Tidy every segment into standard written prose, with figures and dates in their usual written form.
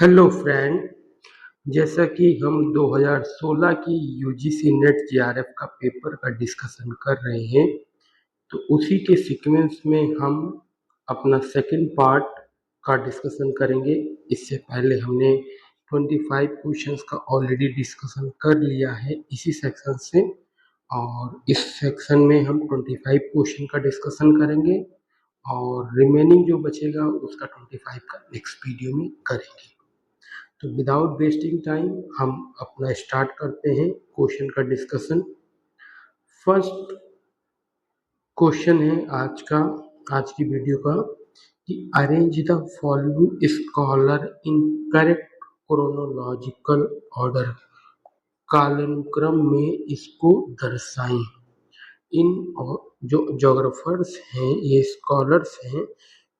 Hello friend. जैसा कि हम 2016 की यूजीसी नेट जेआरएफ का पेपर का डिस्कशन कर रहे हैं, तो उसी के सीक्वेंस में हम अपना सेकंड पार्ट का डिस्कशन करेंगे। इससे पहले हमने 25 क्वेश्चंस का ऑलरेडी डिस्कशन कर लिया है इसी सेक्शन से, और इस सेक्शन में हम 25 क्वेश्चन का डिस्कशन करेंगे और रिमेनिंग जो बचेगा उसका 25 का नेक्स्ट वीडियो में करेंगे। तो विदाउट वेस्टिंग टाइम हम अपना स्टार्ट करते हैं क्वेश्चन का डिस्कशन। फर्स्ट क्वेश्चन है आज की वीडियो का कि arrange the following scholar in correct chronological order, कालानुक्रम में इसको दर्शाएं। इन जो जोग्राफर्स हैं, ये स्कॉलर्स हैं,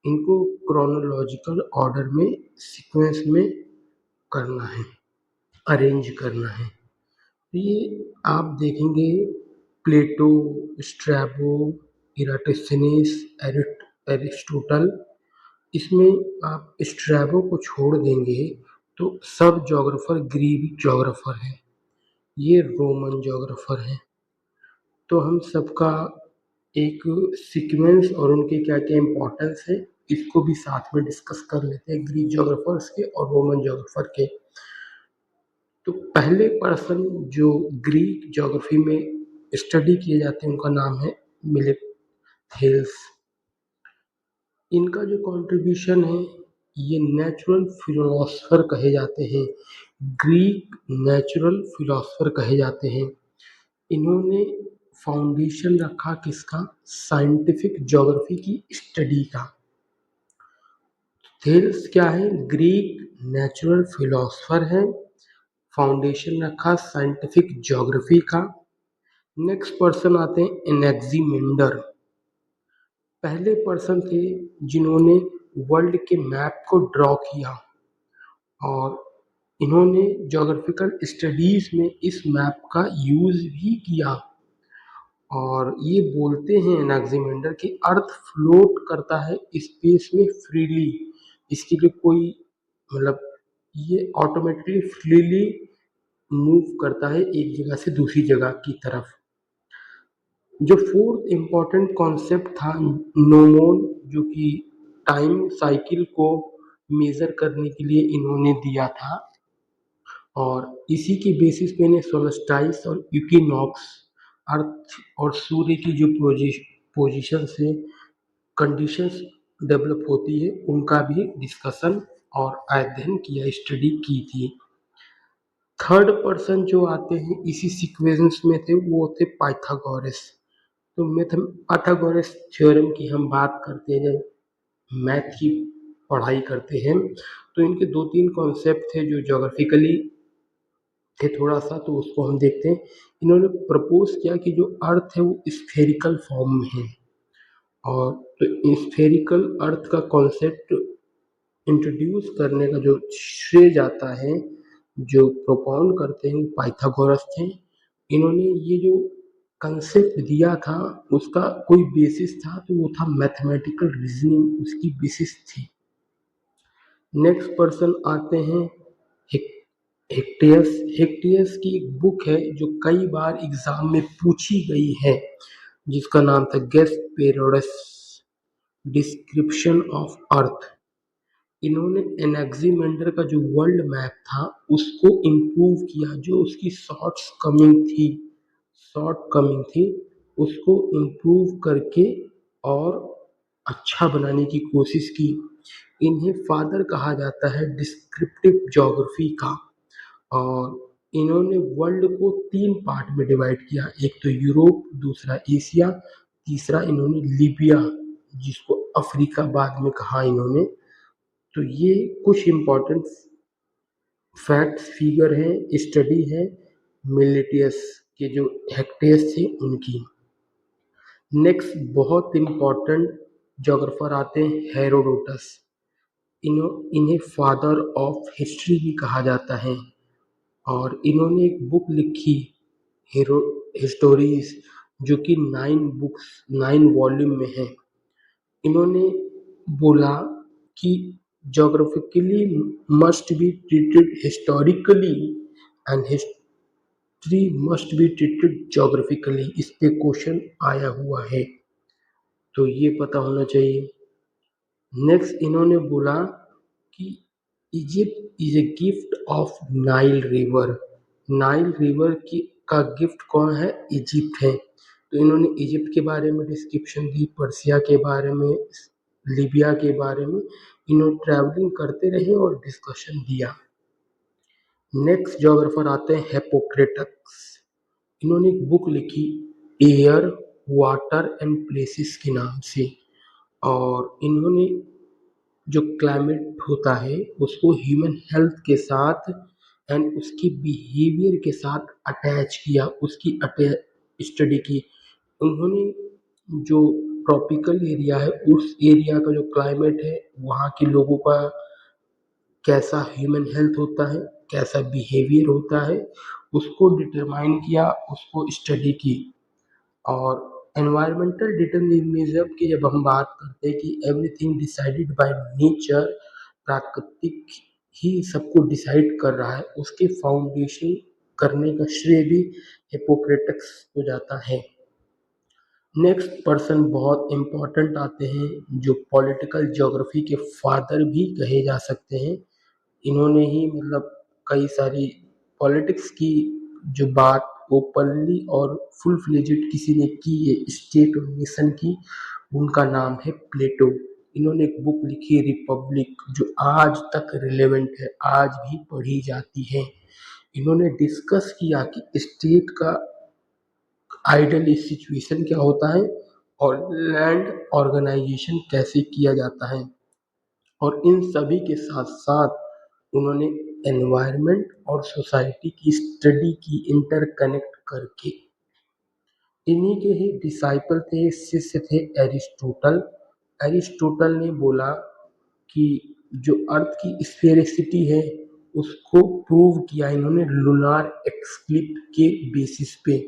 इनको क्रोनोलॉजिकल ऑर्डर में सीक्वेंस में करना है, अरेंज करना है। ये आप देखेंगे प्लेटो, स्ट्रैबो, इराटोस्थेनेस, एरिस्टोटल। इसमें आप स्ट्रैबो को छोड़ देंगे तो सब जोग्राफर ग्रीक जोग्राफर हैं, ये रोमन जोग्राफर हैं। तो हम सबका एक सीक्वेंस और उनके क्या क्या इम्पोर्टेंस है इसको भी साथ में डिस्कस कर लेते हैं, ग्रीक जोग्राफर्स के और रोमन जोग्राफर के। तो पहले पर्सन जो ग्रीक ज्योग्राफी में स्टडी किए जाते हैं उनका नाम है मिलेथेल्स। इनका जो कंट्रीब्यूशन है, ये नेचुरल फिलोसफर कहे जाते हैं, ग्रीक नेचुरल फिलोसफर कहे जाते हैं। इन्होंने फाउंडेशन रखा किसका? साइंटिफिक ज्योग्राफी की स्टडी का। थेल्स क्या है? ग्रीक नेचुरल फिलोसफर है, फाउंडेशन रखा साइंटिफिक ज्योग्राफी का। नेक्स्ट पर्सन आते हैं एनेक्सीमेंडर। पहले पर्सन थे जिन्होंने वर्ल्ड के मैप को ड्रॉ किया, और इन्होंने ज्योग्राफिकल स्टडीज में इस मैप का यूज भी किया। और ये बोलते हैं एनेक्सीमेंडर कि अर्थ फ्लोट करता है स्पेस में फ्रीली, इसके लिए कोई मतलब ये ऑटोमेटिकली फ्रीली मूव करता है एक जगह से दूसरी जगह की तरफ। जो फोर्थ इम्पॉर्टेंट कॉन्सेप्ट था नोमोन, जो कि टाइम साइकिल को मेजर करने के लिए इन्होंने दिया था, और इसी के बेसिस पे इन्हें सोलस्टाइस और इक्विनॉक्स, अर्थ और सूर्य की जो पोजीशन से कंडीशंस डेवलप होती है उनका भी डिस्कशन और अध्ययन किया, स्टडी की थी। थर्ड पर्सन जो आते हैं इसी सीक्वेंस में थे, वो थे पाइथागोरस। तो पाइथागोरस थ्योरम की हम बात करते हैं जब मैथ की पढ़ाई करते हैं, तो इनके दो तीन कॉन्सेप्ट थे जो ज्योग्राफिकली थे थोड़ा सा, तो उसको हम देखते हैं। इन्होंने प्रपोज किया कि जो अर्थ है वो स्फेरिकल फॉर्म में है, और तो स्फेरिकल अर्थ का कॉन्सेप्ट इंट्रोड्यूस करने का जो श्रेय जाता है, जो प्रोपाउंड करते हैं पाइथागोरस थे। इन्होंने ये जो कंसेप्ट दिया था उसका कोई बेसिस था, तो वो था मैथमेटिकल रीजनिंग, उसकी बेसिस थी। नेक्स्ट पर्सन आते हैं हेक्टियस। हेक्टियस की एक बुक है जो कई बार एग्जाम में पूछी गई है, जिसका नाम था गेस्पेरोडस डिस्क्रिप्शन ऑफ अर्थ। इन्होंने एनेक्सीमेंडर का जो वर्ल्ड मैप था उसको इम्प्रूव किया, जो उसकी शॉर्ट कमिंग थी उसको इम्प्रूव करके और अच्छा बनाने की कोशिश की। इन्हें फादर कहा जाता है डिस्क्रिप्टिव ज्योग्राफी का, और इन्होंने वर्ल्ड को 3 पार्ट में डिवाइड किया, एक तो यूरोप, दूसरा एशिया, तीसरा इन्होंने लीबिया, जिसको अफ्रीका बाद में कहा इन्होंने। तो ये कुछ इम्पोर्टेंट फैक्ट्स, फिगर हैं, स्टडी है मिलेटियस के जो हेक्टेस थे उनकी। नेक्स्ट बहुत इम्पोर्टेंट जोग्राफर आते हैं हेरोडोटस। इन्हें फादर ऑफ हिस्ट्री भी कहा जाता है, और इन्होंने एक बुक लिखी हिस्टोरीज, जो कि 9 वॉल्यूम में है। इन्होंने बोला कि geographically must be treated historically and history must be treated geographically, इस पे क्वेश्चन आया हुआ है, तो ये पता होना चाहिए। नेक्स्ट इन्होंने बोला कि Egypt is a gift of Nile river. Nile river की का गिफ्ट कौन है? इजिप्ट है। तो इन्होंने इजिप्ट के बारे में डिस्क्रिप्शन दी, पर्सिया के बारे में, लीबिया के बारे में। इन्होंने ट्रैवलिंग करते रहे और डिस्कशन दिया। नेक्स्ट जोग्राफर आते हैं हिप्पोक्रेटस। इन्होंने एक बुक लिखी एयर, वाटर एंड प्लेसेस के नाम से, और इन्होंने जो क्लाइमेट होता है उसको ह्यूमन हेल्थ के साथ एंड उसकी बिहेवियर के साथ अटैच किया, उसकी स्टडी की। उन्होंने जो ट्रॉपिकल एरिया है उस एरिया का जो क्लाइमेट है, वहाँ के लोगों का कैसा ह्यूमन हेल्थ होता है, कैसा बिहेवियर होता है, उसको डिटरमाइन किया, उसको स्टडी की। और एनवायरमेंटल डिटर्मिनिज्म की जब हम बात करते हैं कि एवरीथिंग डिसाइडेड बाय नेचर, प्राकृतिक ही सबको डिसाइड कर रहा है, उसके फाउंडेशन करने का श्रेय भी हिप्पोक्रेटस को जाता है। नेक्स्ट पर्सन बहुत इम्पोर्टेंट आते हैं, जो पॉलिटिकल ज्योग्राफी के फादर भी कहे जा सकते हैं। इन्होंने ही मतलब कई सारी पॉलिटिक्स की जो बात ओपनली और फुल फ्लेजेड किसी ने की है स्टेट और नेशन की, उनका नाम है प्लेटो। इन्होंने एक बुक लिखी है रिपब्लिक, जो आज तक रिलेवेंट है, आज भी पढ़ी जाती है। इन्होंने डिस्कस किया कि स्टेट का आइडियल सिचुएशन क्या होता है और लैंड ऑर्गेनाइजेशन कैसे किया जाता है, और इन सभी के साथ साथ उन्होंने एनवायरनमेंट और सोसाइटी की स्टडी की इंटरकनेक्ट करके। इन्हीं के ही डिसाइपल थे, शिष्य थे एरिस्टोटल। एरिस्टोटल ने बोला कि जो अर्थ की स्फेरिसिटी है उसको प्रूव किया इन्होंने लूनार एक्लिप्स के बेसिस पे,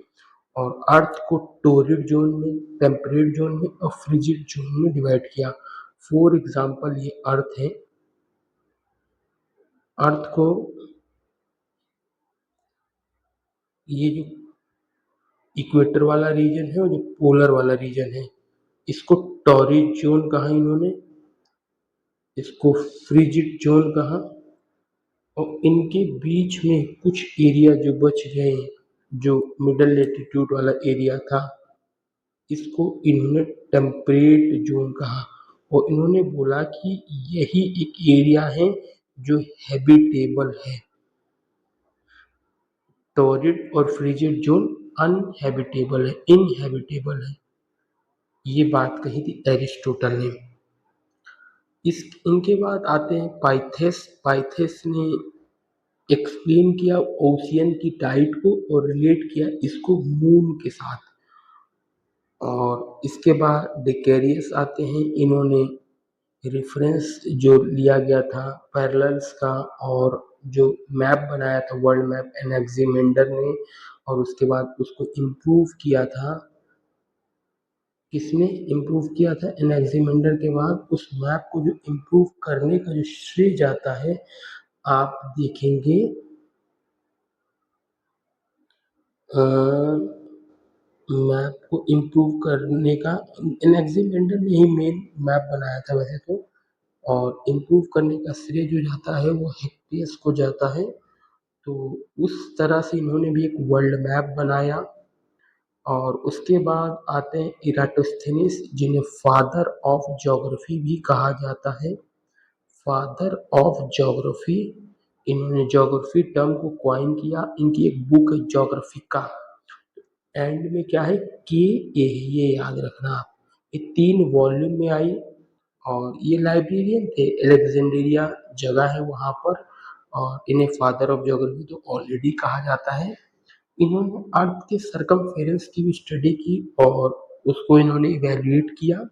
और अर्थ को टोरिड जोन में, टेम्परेट जोन में और फ्रिजिड जोन में डिवाइड किया। फॉर एग्जाम्पल ये अर्थ है, अर्थ को ये जो इक्वेटर वाला रीजन है और जो पोलर वाला रीजन है, इसको टॉरिड जोन कहा इन्होंने, इसको फ्रिजिड जोन कहा, और इनके बीच में कुछ एरिया जो बच गए, जो मिडल लेटीट्यूड वाला एरिया था, इसको इन्होंने टेम्परेट जोन कहा। और इन्होंने बोला कि यही एक एरिया है जो हैबिटेबल है। टॉरिड और फ्रिजिड जोन अनहैबिटेबल है, इनहैबिटेबल है, ये बात कही थी एरिस्टोटल ने। इनके बाद आते हैं पाइथेस। पाइथेस ने एक्सप्लेन किया ओशियन की टाइड को और रिलेट किया इसको मून के साथ। और इसके बाद डेकेरियस आते हैं, इन्होंने रेफरेंस जो लिया गया था पैरेलल्स का, और जो मैप बनाया था वर्ल्ड मैप एनेक्सिमेंडर ने, और उसके बाद उसको इम्प्रूव किया था, किसने इम्प्रूव किया था? एनेक्सिमेंडर के बाद उस मैप को जो इम्प्रूव करने का जो श्रेय जाता है, आप देखेंगे मैप को इम्प्रूव करने का एनेक्सिमेंडर ने ही मेन मैप बनाया था वैसे तो, और इम्प्रूव करने का श्रेय जो जाता है वो हिप्पियस को जाता है। तो उस तरह से इन्होंने भी एक वर्ल्ड मैप बनाया। और उसके बाद आते हैं इराटोस्थेनिस, जिन्हें फादर ऑफ ज्योग्राफी भी कहा जाता है। फादर ऑफ ज्योग्राफी, इन्होंने ज्योग्राफी टर्म को क्वाइन किया। इनकी एक बुक है ज्योग्राफिका, एंड में क्या है के ए, ये याद रखना आप। ये 3 वॉल्यूम में आई, और ये लाइब्रेरियन थे, एलेक्जेंड्रिया जगह है वहाँ पर, और इन्हें फादर ऑफ ज्योग्राफी तो ऑलरेडी कहा जाता है। इन्होंने अर्थ के सरकमफेरेंस की भी स्टडी की और उसको इन्होंने इवेल्युएट किया।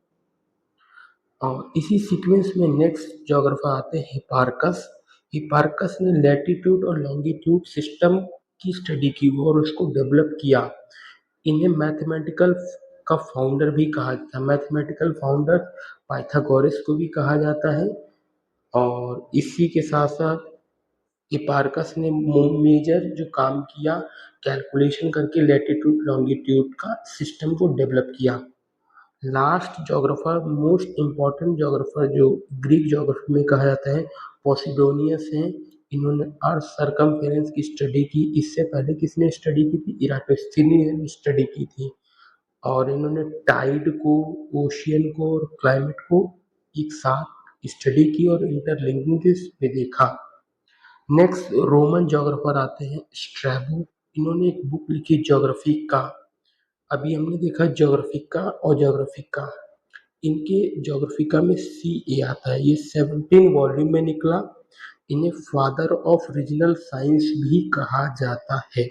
और इसी सीक्वेंस में नेक्स्ट ज्योग्राफर आते हैं हिपार्कस। हिपार्कस ने लैटिट्यूड और लॉन्गिट्यूड सिस्टम की स्टडी की और उसको डेवलप किया। इन्हें मैथमेटिकल का फाउंडर भी कहा जाता है, मैथमेटिकल फाउंडर पाइथागोरस को भी कहा जाता है। और इसी के साथ साथ हिपार्कस ने मेजर जो काम किया, कैलकुलेशन करके लैटिट्यूड लॉन्गिट्यूड का सिस्टम को डेवलप किया। Last geographer, most important geographer जो ग्रीक जोग्राफी में कहा जाता है, पोसिडोनियस हैं। इन्होंने अर्थ सरकमफेरेंस की स्टडी की। इससे पहले किसने स्टडी की थी? इराटोस्थेनीज ने स्टडी की थी। और इन्होंने टाइड को, ओशियन को और क्लाइमेट को एक साथ स्टडी की और इंटरलिंकिंग में देखा। नेक्स्ट रोमन जोग्राफर आते हैं स्ट्रैबो। इन्होंने एक बुक लिखी ज्योग्राफी का। अभी हमने देखा ज्योग्राफी का और ज्योग्राफी का, इनके ज्योग्राफिका में सी ए आता है। ये 17 वॉल्यूम में निकला। इन्हें फादर ऑफ रीजनल साइंस भी कहा जाता है।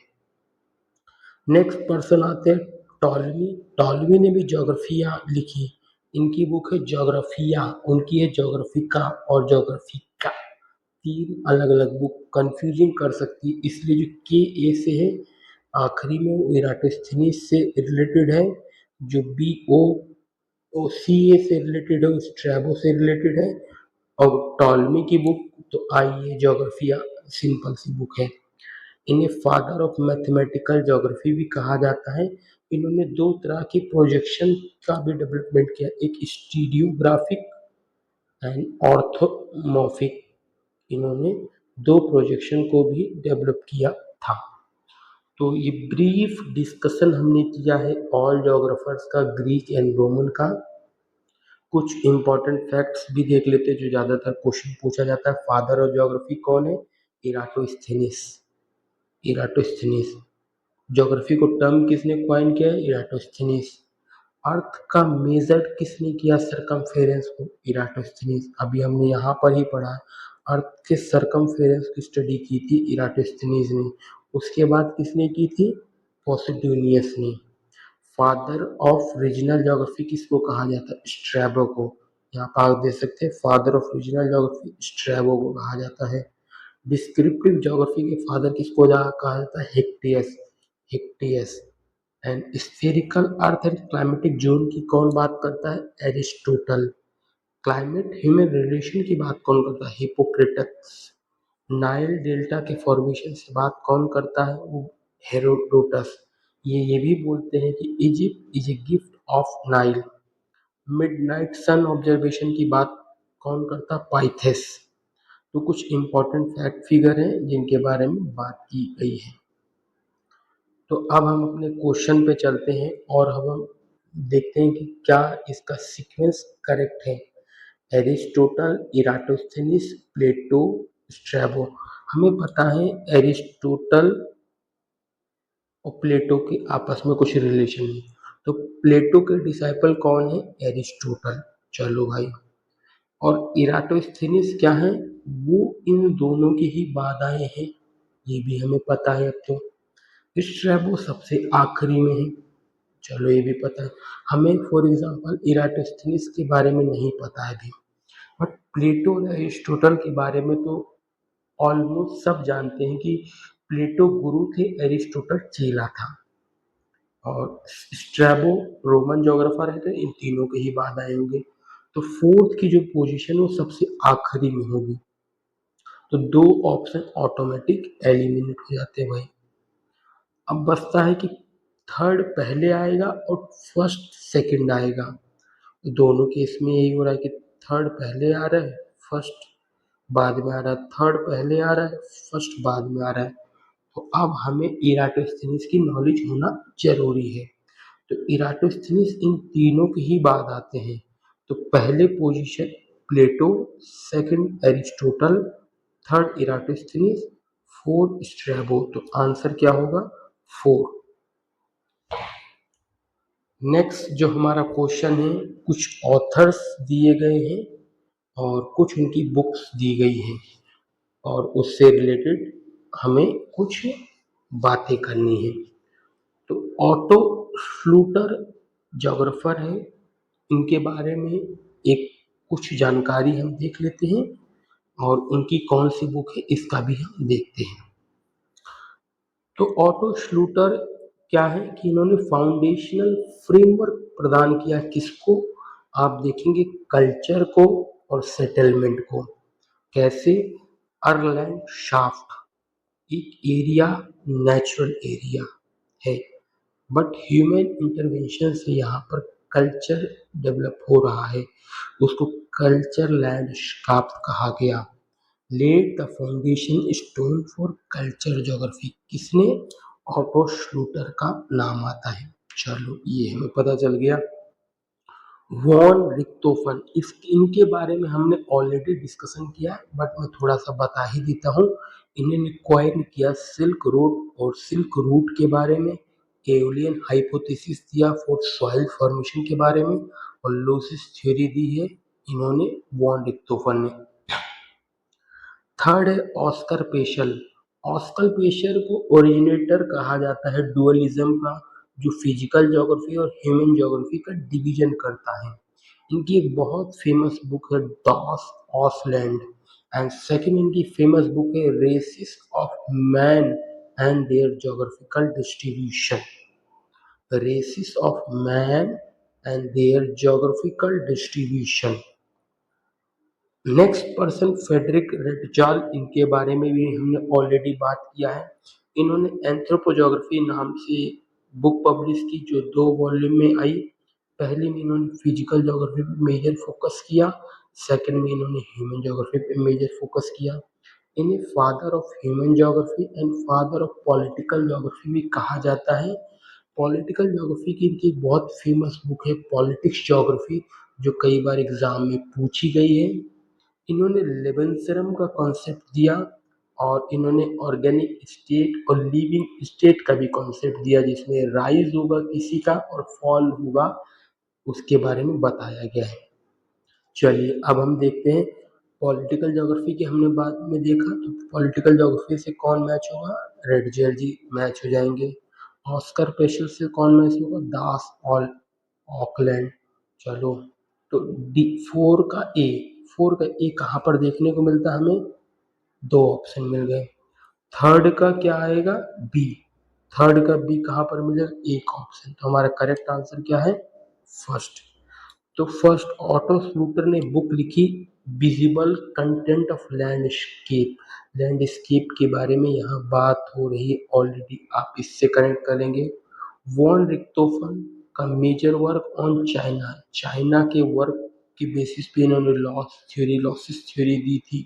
नेक्स्ट पर्सन आते हैं टॉलमी। टॉलमी ने भी ज्योग्राफिया लिखी। इनकी बुक है ज्योग्राफिया, उनकी है ज्योग्राफिका और ज्योग्राफिका। तीन अलग अलग बुक कंफ्यूजिंग कर सकती है, इसलिए जो के ए से है आखिरी में वो इराटोस्थेनीज से रिलेटेड है। जो बी ओ ओ सी ए से रिलेटेड है, स्ट्रैबो से रिलेटेड है। और टॉलमी की बुक तो आई है ज्योग्राफिया, सिंपल सी बुक है। इन्हें फादर ऑफ मैथमेटिकल ज्योग्राफी भी कहा जाता है। इन्होंने दो तरह की प्रोजेक्शन का भी डेवलपमेंट किया, एक स्टीरियोग्राफिक एंड ऑर्थोमॉर्फिक। इन्होंने दो प्रोजेक्शन को भी डेवलप किया था। तो ये ब्रीफ डिस्कशन हमने किया है ऑल ज्योग्राफर्स का, ग्रीक एंड रोमन का। कुछ इंपॉर्टेंट फैक्ट्स भी देख लेते हैं जो ज़्यादातर क्वेश्चन पूछा जाता है। फादर ऑफ ज्योग्राफी कौन है? इराटोस्थेनीस। इराटोस्थेनीस। ज्योग्राफी को टर्म किसने क्वाइन किया है? इराटोस्थेनीस। अर्थ का मेजर किसने किया सरकमफेरेंस को? इराटोस्थेनीस। अभी हमने यहाँ पर ही पढ़ा, अर्थ के सरकमफेरेंस की स्टडी की थी इराटोस्थेनीस ने। उसके बाद किसने की थी? पोसिडोनियस ने। फादर ऑफ रीजनल ज्योग्राफी किसको कहा जाता है? स्ट्रैबो को। यहाँ पर आप देख सकते हैं father of regional geography Strabo को कहा जाता है। डिस्क्रिप्टिव ज्योग्राफी के फादर किसको कहा जाता है? Hecataeus. Hecataeus. And spherical earth and climatic zone की कौन बात करता है? एरिस्टोटल। क्लाइमेट ह्यूमन रिलेशन की बात कौन करता है? हिपोक्रेटस। नाइल डेल्टा के फॉर्मेशन से बात कौन करता है? वो हेरोडोटस। ये भी बोलते हैं कि Egypt is a gift of Nile. Midnight sun observation की बात कौन करता? पाइथेस। तो कुछ इंपॉर्टेंट फैक्ट फिगर हैं जिनके बारे में बात की गई है। तो अब हम अपने क्वेश्चन पे चलते हैं और हम देखते हैं कि क्या इसका सीक्वेंस करेक्ट है। एरिस्टोटल, इराटोस्थेनीस, प्लेटो, स्ट्रैबो। हमें पता है एरिस्टोटल और प्लेटो के आपस में कुछ रिलेशन है। तो प्लेटो के डिसाइपल कौन है? एरिस्टोटल। चलो भाई। और इराटोस्थेनीस क्या है? वो इन दोनों की ही बाद आए हैं, ये भी हमें पता है। अब तो स्ट्रैबो सबसे आखिरी में है, चलो ये भी पता है हमें। फॉर एग्जांपल इराटोस्थेनीस के बारे में नहीं पता है अभी, बट प्लेटो और एरिस्टोटल के बारे में तो ऑलमोस्ट सब जानते हैं कि प्लेटो गुरु थे, एरिस्टोटल चेला था। और स्ट्रैबो रोमन ज्योग्राफर है, तो इन तीनों के ही बाद आए होंगे। तो फोर्थ की जो पोजीशन है वो सबसे आखिरी में होगी। तो दो ऑप्शन ऑटोमेटिक एलिमिनेट हो जाते हैं भाई। अब बचता है कि थर्ड पहले आएगा और फर्स्ट सेकंड आएगा। दोनों केस में यही हो रहा है कि थर्ड पहले आ रहा है, फर्स्ट बाद में आ रहा है, थर्ड पहले आ रहा है, फर्स्ट बाद में आ रहा है। तो अब हमें इराटोस्थेनीस की नॉलेज होना जरूरी है। तो इराटोस्थेनीस इन तीनों के ही बाद आते हैं। तो पहले position Plato, second Aristotle, third Eratosthenes, fourth Strabo. तो आंसर क्या होगा? 4। नेक्स्ट जो हमारा क्वेश्चन है, कुछ ऑथर्स दिए गए हैं और कुछ उनकी बुक्स दी गई हैं और उससे रिलेटेड हमें कुछ बातें करनी है। तो ऑटो श्लूटर जोग्राफर है, इनके बारे में एक कुछ जानकारी हम देख लेते हैं और उनकी कौन सी बुक है इसका भी हम देखते हैं। तो ऑटो श्लूटर क्या है कि इन्होंने फाउंडेशनल फ्रेमवर्क प्रदान किया। किसको? आप देखेंगे कल्चर को और सेटलमेंट को। कैसे? अर्लैंड शाफ्ट एक एरिया नेचुरल एरिया है, बट ह्यूमन इंटरवेंशन से यहाँ पर कल्चर डेवलप हो रहा है, उसको कल्चर लैंडस्केप कहा गया। Laid the foundation stone for culture geography, किसने? ऑटो श्लूटर का नाम आता है। चलो ये हमें पता चल गया। वॉन रिक्टोफन, इस इनके बारे में हमने ऑलरेडी डिस्कशन किया, बट मैं थोड़ा सा बता ही देता हूँ। इन्होंने क्वाइन किया सिल्क रोड और सिल्क रूट के बारे में, एओलियन हाइपोथेसिस दिया फॉर सॉइल फॉर्मेशन के बारे में, और लोसिस थ्योरी दी है इन्होंने वॉन रिक्टोफन ने। थर्ड है ऑस्कर पेशल। ऑस्कर पेशल को ओरिजिनेटर कहा जाता है डुअलिज्म का, जो फिजिकल ज्योग्राफी और ह्यूमन ज्योग्राफी का डिवीजन करता है। इनकी एक बहुत फेमस बुक है डॉस ऑसलैंड, एंड सेकंड इनकी फेमस बुक है races of man and their geographical distribution. Races of man and their geographical distribution. Next person Friedrich Ratzel, इनके बारे में भी हमने ऑलरेडी बात किया है। इन्होंने एंथ्रोपोजोग्राफी नाम से बुक पब्लिश की, जो 2 वॉल्यूम में आई। पहले में इन्होंने फिजिकल ज्योग्राफी पे मेजर फोकस किया, सेकंड में इन्होंने ह्यूमन ज्योग्राफी पे मेजर फोकस किया। इन्हें father of human geography and father of political geography भी कहा जाता है। पॉलिटिकल ज्योग्राफी की इनकी बहुत फेमस बुक है पॉलिटिक्स ज्योग्राफी, जो कई बार एग्जाम में पूछी गई है। इन्होंने लेबनसरम का कॉन्सेप्ट दिया, और इन्होंने ऑर्गेनिक स्टेट और लिविंग स्टेट का भी कॉन्सेप्ट दिया, जिसमें राइज होगा किसी का और फॉल होगा उसके बारे में बताया गया है। चलिए अब हम देखते हैं पॉलिटिकल ज्योग्राफी की, हमने बाद में देखा तो पॉलिटिकल ज्योग्राफी से कौन मैच होगा? रेडजेल जी मैच हो जाएंगे। ऑस्कर पेशल से कौन मैच होगा? दास ऑल ऑकलैंड। चलो तो डी फोर का ए कहाँ पर देखने को मिलता है हमें? 2 ऑप्शन मिल गए। थर्ड का क्या आएगा? बी। थर्ड का बी कहाँ पर मिलेगा? एक ऑप्शन। तो हमारा करेक्ट आंसर क्या है? फर्स्ट। तो फर्स्ट ऑटो स्लूटर ने बुक लिखी visible content of landscape. Landscape के बारे में यहाँ बात हो रही है ऑलरेडी, आप इससे कनेक्ट करेंगे। वॉन रिक्टोफन का major work on China, China के वर्क के बेसिस पे इन्होंने लॉसिस थ्योरी दी थी।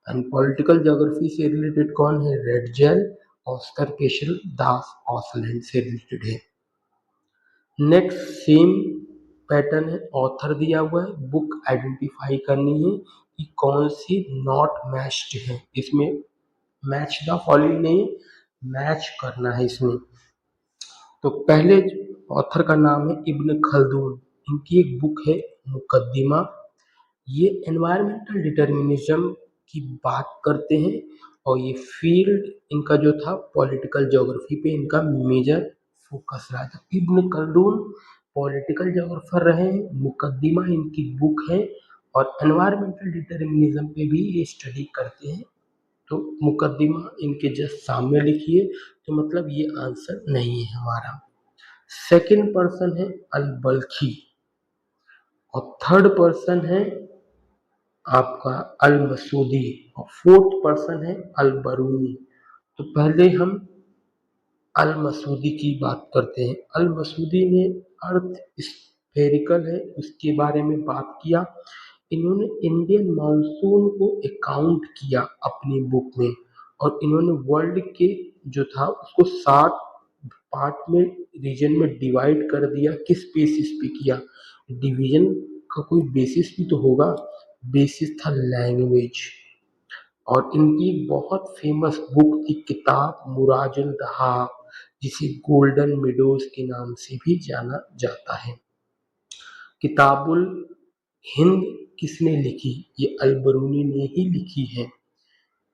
एंड पॉलिटिकल ज्योग्राफी से रिलेटेड कौन है? रेडजेल, ऑस्कर पेशल, दास ऑसलैंड से रिलेटेड है। नेक्स्ट सेम पैटर्न है, ऑथर दिया हुआ है, बुक आइडेंटिफाई करनी है कि कौन सी नॉट मैच्ड है। इसमें मैच द फॉलोइंग नहीं, मैच करना है इसमें। तो पहले ऑथर का नाम है इब्न खल्दून, इनकी एक बुक है मुकद्दिमा। ये एनवायरमेंटल डिटर्मिनिज्म की बात करते हैं, और ये फील्ड इनका जो था पॉलिटिकल ज्योग्राफी पे इनका मेजर फोकस रहा था। इब्न खल्दून पॉलिटिकल ज्योग्राफर रहे हैं, मुकद्दिमा इनकी बुक है, और एनवायरमेंटल डिटर्मिनिज्म पे भी ये स्टडी करते हैं। तो मुकद्दिमा इनके जस्ट सामने लिखिए, तो मतलब ये आंसर नहीं है हमारा। सेकंड पर्सन है अल बल्खी, और थर्ड पर्सन है आपका अल मसूदी, और फोर्थ पर्सन है अल बरूनी। तो पहले हम अल मसूदी की बात करते हैं। अल मसूदी ने अर्थ स्फेरिकल है उसके बारे में बात किया। इन्होंने इंडियन मानसून को अकाउंट किया अपनी बुक में, और इन्होंने वर्ल्ड के जो था उसको 7 पार्ट में रीजन में डिवाइड कर दिया। किस बेसिस पे किया? डिवीजन का कोई बेसिस भी तो होगा, बेसिस था लैंग्वेज। और इनकी बहुत फेमस बुक थी किताब मुराजुल दहाब, जिसे गोल्डन मिडोज के नाम से भी जाना जाता है। किताबुल हिंद किसने लिखी? ये अल बरूनी ने ही लिखी है।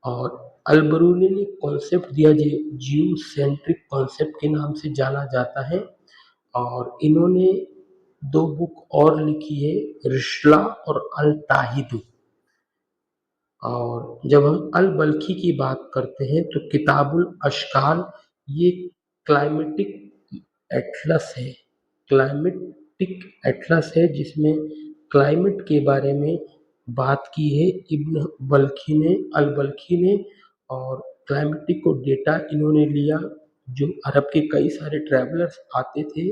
और अल बरूनी ने कॉन्सेप्ट दिया जो जियो सेंट्रिक कॉन्सेप्ट के नाम से जाना जाता है। और इन्होंने 2 बुक और लिखी है, रिशला और अल ताहिद। और जब हम अल बल्खी की बात करते हैं तो किताबुल अशकाल, ये क्लाइमेटिक एटलस है, क्लाइमेटिक एटलस है जिसमें क्लाइमेट के बारे में बात की है इब्न बल्खी ने अल बल्खी ने। और क्लाइमेटिक को डेटा इन्होंने लिया, जो अरब के कई सारे ट्रैवलर्स आते थे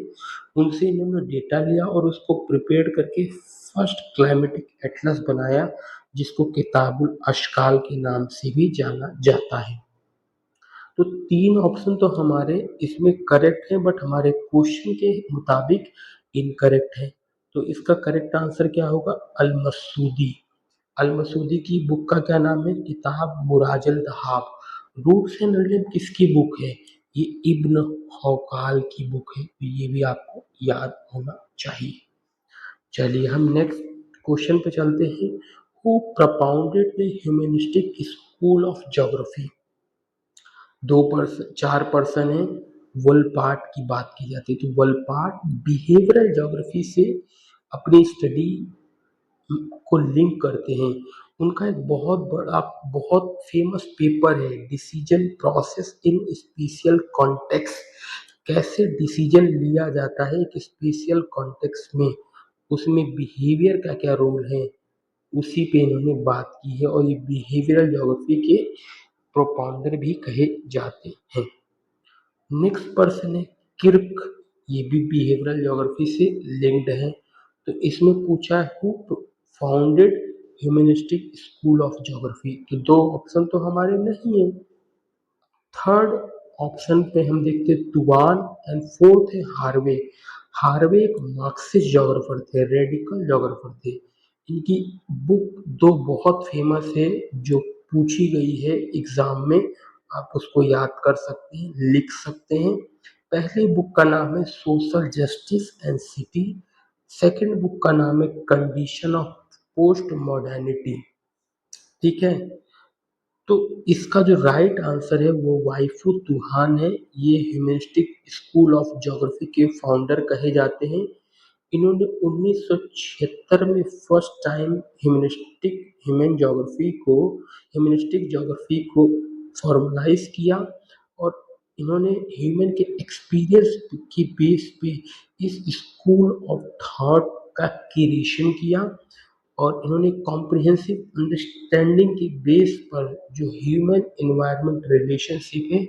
उनसे इन्होंने डेटा लिया और उसको प्रिपेयर करके फर्स्ट क्लाइमेटिक एटलस बनाया, जिसको किताबुल अशकाल के नाम से भी जाना जाता है। तो 3 ऑप्शन तो हमारे इसमें करेक्ट है, बट हमारे क्वेश्चन के मुताबिक इनकरेक्ट है। तो इसका करेक्ट आंसर क्या होगा? अल मसूदी। अल मसूदी की बुक का क्या नाम है? किताब मुराजल दहाब। रूट्स एंड रिलेम किसकी बुक है? ये इब्न हौकाल की बुक है, तो ये भी आपको याद होना चाहिए। चलिए हम नेक्स्ट क्वेश्चन पे चलते हैं। Who propounded the humanistic school of geography? 4 person है। वोलपार्ट की बात की जाती है, तो वोलपार्ट बिहेवियरल ज्योग्राफी से अपनी स्टडी को लिंक करते हैं। उनका एक बहुत बड़ा बहुत फेमस पेपर है, decision process in spatial context. कैसे डिसीजन लिया जाता है एक स्पेशियल कॉन्टेक्स्ट में, उसमें बिहेवियर का क्या रोल है, उसी पे इन्होंने बात की है। और ये बिहेवियरल ज्योग्राफी के प्रोपाउंडर भी कहे जाते हैं। नेक्स्ट पर्सन है किर्क, ये भी बिहेवियरल ज्योग्राफी से लिंक्ड है। तो इसमें पूछा है who founded humanistic school of geography, तो 2 ऑप्शन तो हमारे नहीं है। थर्ड ऑप्शन पे हम देखते हैं तुवान एंड फोर्थ है हार्वे। हार्वे एक मार्क्सिस्ट ज्योग्राफर थे, रेडिकल ज्योग्राफर थे। इनकी बुक 2 बहुत फेमस है, जो पूछी गई है एग्जाम में, आप उसको याद कर सकते हैं, लिख सकते हैं। पहली बुक का नाम है social justice and city. Second book का नाम है कंडीशन ऑफ पोस्ट मॉडर्निटी। ठीक है, तो इसका जो राइट आंसर है वो वाइफू तुहान है। ये ह्यूमनिस्टिक स्कूल ऑफ ज्योग्राफी के फाउंडर कहे जाते हैं। इन्होंने 1976 में फर्स्ट टाइम ह्यूमनिस्टिक ज्योग्राफी को फॉर्मलाइज किया। और इन्होंने ह्यूमन के एक्सपीरियंस की बेस पे इस स्कूल ऑफ थॉट का क्रिएशन किया। और इन्होंने कॉम्प्रिहेंसिव अंडरस्टैंडिंग की बेस पर जो ह्यूमन एनवायरनमेंट रिलेशनशिप है,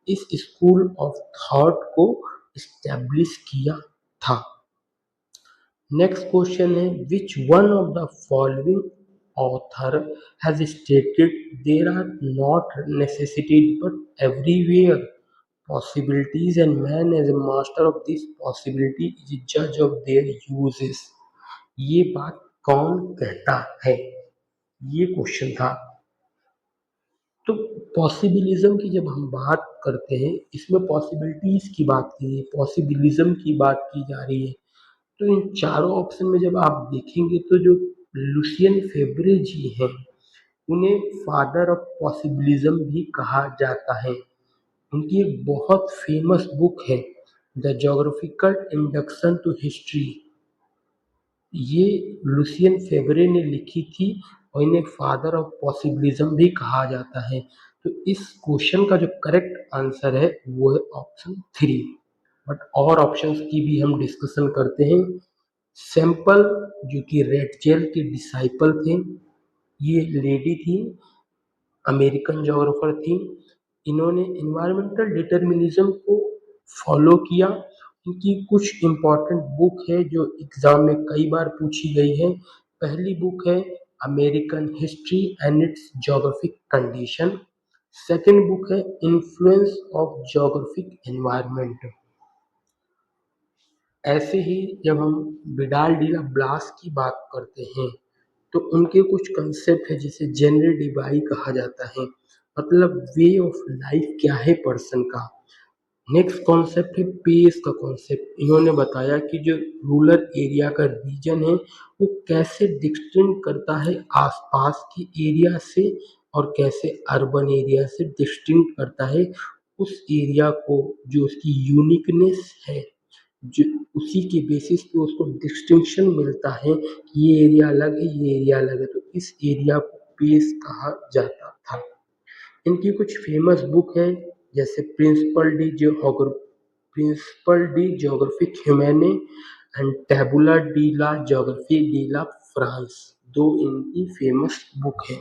इस स्कूल ऑफ थॉट को इस्टेब्लिश किया था। नेक्स्ट क्वेश्चन है which one of the following author has stated there are not necessities but everywhere possibilities and man as a master of this possibility is a judge of their uses। ये बात कौन कहता है? ये question था। तो possibilism की जब हम बात करते हैं, इसमें पॉसिबिलिटीज की बात की है, पॉसिबिलिज्म की बात की जा रही है। तो इन चारों ऑप्शन में जब आप देखेंगे तो जो लुसियन फेब्रे जी हैं, उन्हें फादर ऑफ पॉसिबिलिज्म भी कहा जाता है। उनकी एक बहुत फेमस बुक है the geographical induction to history. ये लुसियन फेब्रे ने लिखी थी और इन्हें फादर ऑफ पॉसिबिलिज्म भी कहा जाता है। तो इस क्वेश्चन का जो करेक्ट आंसर है वो है ऑप्शन 3। बट और ऑप्शंस की भी हम डिस्कशन करते हैं। सैंपल, जो कि रेटजेल के डिसाइपल थे, ये लेडी थी, अमेरिकन ज्योग्राफर थी। इन्होंने इन्वायरमेंटल डिटर्मिनिज्म को फॉलो किया। इनकी कुछ इम्पोर्टेंट बुक है जो एग्जाम में कई बार पूछी गई है। पहली बुक है American history and it's geographic condition. Second book है इन्फ्लुएंस ऑफ ज्योग्राफिक एनवायरनमेंट। ऐसे ही जब हम विडाल डी ला ब्लास की बात करते हैं, तो उनके कुछ कंसेप्ट है जिसे जेनरे डिवाई कहा जाता है, मतलब वे ऑफ लाइफ क्या है पर्सन का। नेक्स्ट कॉन्सेप्ट है पेस का कॉन्सेप्ट। इन्होंने बताया कि जो रूरल एरिया का रीजन है वो कैसे डिस्टिंक्ट करता है आसपास की एरिया से, और कैसे अर्बन एरिया से डिस्टिंक्ट करता है उस एरिया को, जो उसकी यूनिकनेस है, जो उसी के बेसिस पे उसको डिस्टिंक्शन मिलता है कि ये एरिया अलग है, ये एरिया अलग है। तो इस एरिया को पेस कहा जाता था। इनकी कुछ फेमस बुक है जैसे Principes de Geographie Humaine and Tableau de la Geographie de la France. दो इनकी फेमस बुक है।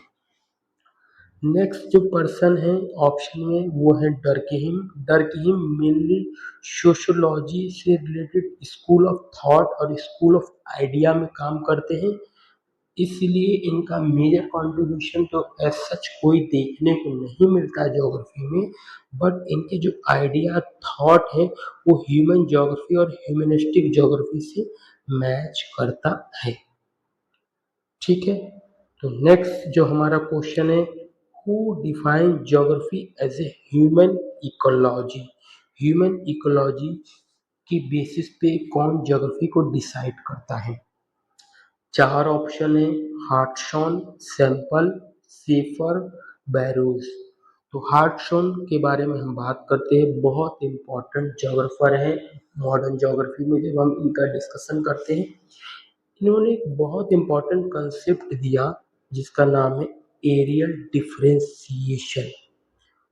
नेक्स्ट जो पर्सन है ऑप्शन में वो है डर्कहीम। डर्कहीम मेनली सोशियोलॉजी से रिलेटेड स्कूल ऑफ थॉट और स्कूल ऑफ आइडिया में काम करते हैं, इसलिए इनका मेजर कंट्रीब्यूशन तो एज सच कोई देखने को नहीं मिलता है ज्योग्राफी में, बट इनके जो आइडिया थॉट है वो ह्यूमन ज्योग्राफी और ह्यूमनिस्टिक ज्योग्राफी से मैच करता है। ठीक है, तो नेक्स्ट जो हमारा क्वेश्चन है, who define geography as a human ecology. Human ecology की बेसिस पे कौन ज्योग्राफी को डिसाइड करता है। चार ऑप्शन है, हार्टशॉन, सैंपल, सेफर, बैरोज। तो हार्टशॉन के बारे में हम बात करते हैं, बहुत इंपॉर्टेंट ज्योग्राफर है मॉडर्न ज्योग्राफी में। जब हम इनका डिस्कशन करते हैं, इन्होंने एक बहुत इंपॉर्टेंट कंसेप्ट दिया जिसका नाम है एरियल डिफरेंशिएशन।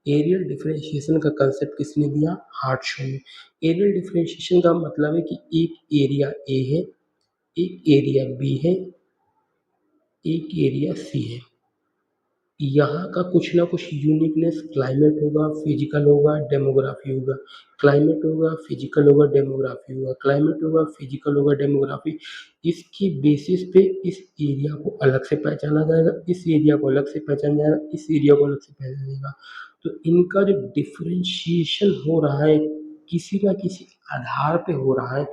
एरियल डिफरेंशिएशन का कंसेप्ट किसने दिया, हार्टशॉ ने। एरियल डिफरेंशिएशन का मतलब है कि एक एरिया ए है, एक एरिया बी है, एक एरिया सी है। यहाँ का कुछ ना कुछ यूनिकनेस, क्लाइमेट होगा, फिजिकल होगा, डेमोग्राफी होगा। क्लाइमेट होगा, फिजिकल होगा, डेमोग्राफी होगा, क्लाइमेट होगा, फिजिकल होगा, डेमोग्राफी। इसकी बेसिस पे इस एरिया को अलग से पहचाना जाएगा, इस एरिया को अलग से पहचाना जाएगा, इस एरिया को अलग से पहचाना जाएगा। तो इनका जो डिफरेंशिएशन हो रहा है किसी ना किसी आधार पे हो रहा है।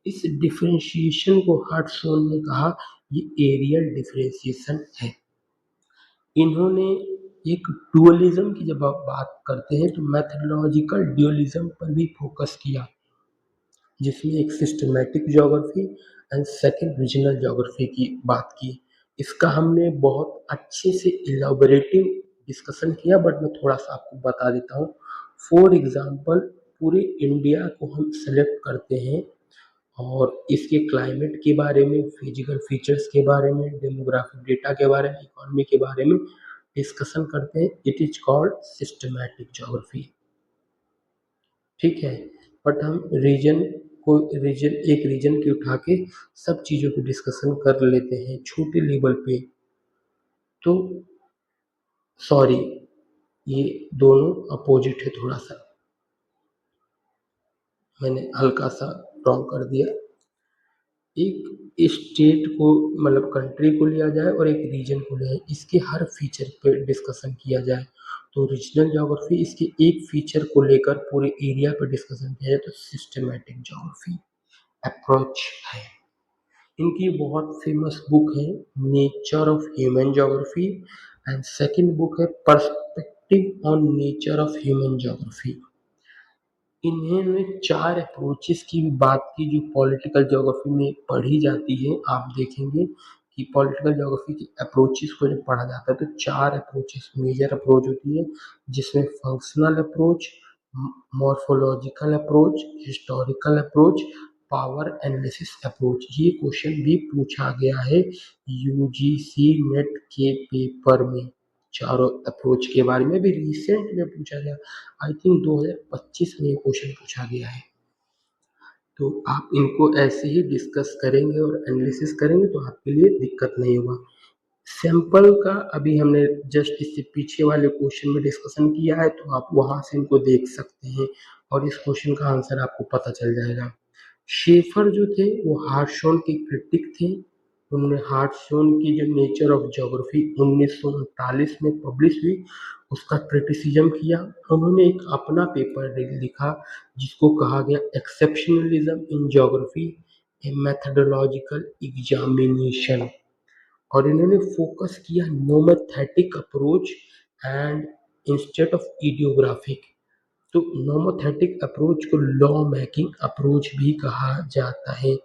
इस डिफरेंशिएशन को हार्टशॉन ने कहा ये एरियल डिफरेंशिएशन है। इन्होंने एक डुअलिज्म की जब आप बात करते हैं तो मैथडोलॉजिकल डुअलिज्म पर भी फोकस किया, जिसमें एक systematic geography and second regional geography की बात की। इसका हमने बहुत अच्छे से इलाबोरेटिव डिस्कशन किया, बट मैं थोड़ा सा आपको बता देता हूँ। फॉर एग्जांपल, पूरे इंडिया को हम सेलेक्ट करते हैं और इसके क्लाइमेट के बारे में, फिजिकल फीचर्स के बारे में, डेमोग्राफिक डेटा के बारे में, इकोनॉमी के बारे में डिस्कशन करते हैं। It is called systematic geography. ठीक है, बट हम रीजन को एक रीजन की उठा के सब चीज़ों की डिस्कशन कर लेते हैं छोटे लेवल पे, तो सॉरी, ये दोनों अपोजिट है। थोड़ा सा मैंने हल्का सा रॉन्ग कर दिया। एक स्टेट को मतलब कंट्री को लिया जाए और एक रीजन को लिया जाए, इसके हर फीचर पे डिस्कशन किया जाए। तो रीजनल ज्योग्राफी इसके एक फीचर को लेकर पूरे एरिया पे डिस्कशन किया जाए तो सिस्टमैटिक ज्योग्राफी अप्रोच है। इनकी बहुत फेमस बुक है nature of human geography and second book है perspective on nature of human geography. इन्होंने चार अप्रोचेस की भी बात की जो पॉलिटिकल ज्योग्राफी में पढ़ी जाती है। आप देखेंगे कि पॉलिटिकल ज्योग्राफी की अप्रोचेस को जब पढ़ा जाता है तो चार अप्रोचेस मेजर अप्रोच होती है, जिसमें functional approach, morphological approach, historical approach, power analysis approach. ये क्वेश्चन भी पूछा गया है यूजीसी नेट के पेपर में। चारों अप्रोच के बारे में भी रिसेंट में पूछा गया, आई थिंक 2025 में ये क्वेश्चन पूछा गया है। तो आप इनको ऐसे ही डिस्कस करेंगे और एनालिसिस करेंगे तो आपके लिए दिक्कत नहीं होगा। सैंपल का अभी हमने जस्ट इससे पीछे वाले क्वेश्चन में डिस्कशन किया है, तो आप वहाँ से इनको देख सकते हैं और इस क्वेश्चन का आंसर आपको पता चल जाएगा। शेफर जो थे वो हार्टशॉन के क्रिटिक थे। उन्होंने हार्टशॉन की जो नेचर ऑफ ज्योग्राफी 1939 में पब्लिश हुई उसका क्रिटिसिज्म किया। उन्होंने एक अपना पेपर लिखा जिसको कहा गया exceptionalism in geography, A methodological examination. और इन्होंने फोकस किया nomothetic approach and instead of idiographic. तो नोमोथेटिक अप्रोच को लॉ मेकिंग अप्रोच भी कहा जाता है।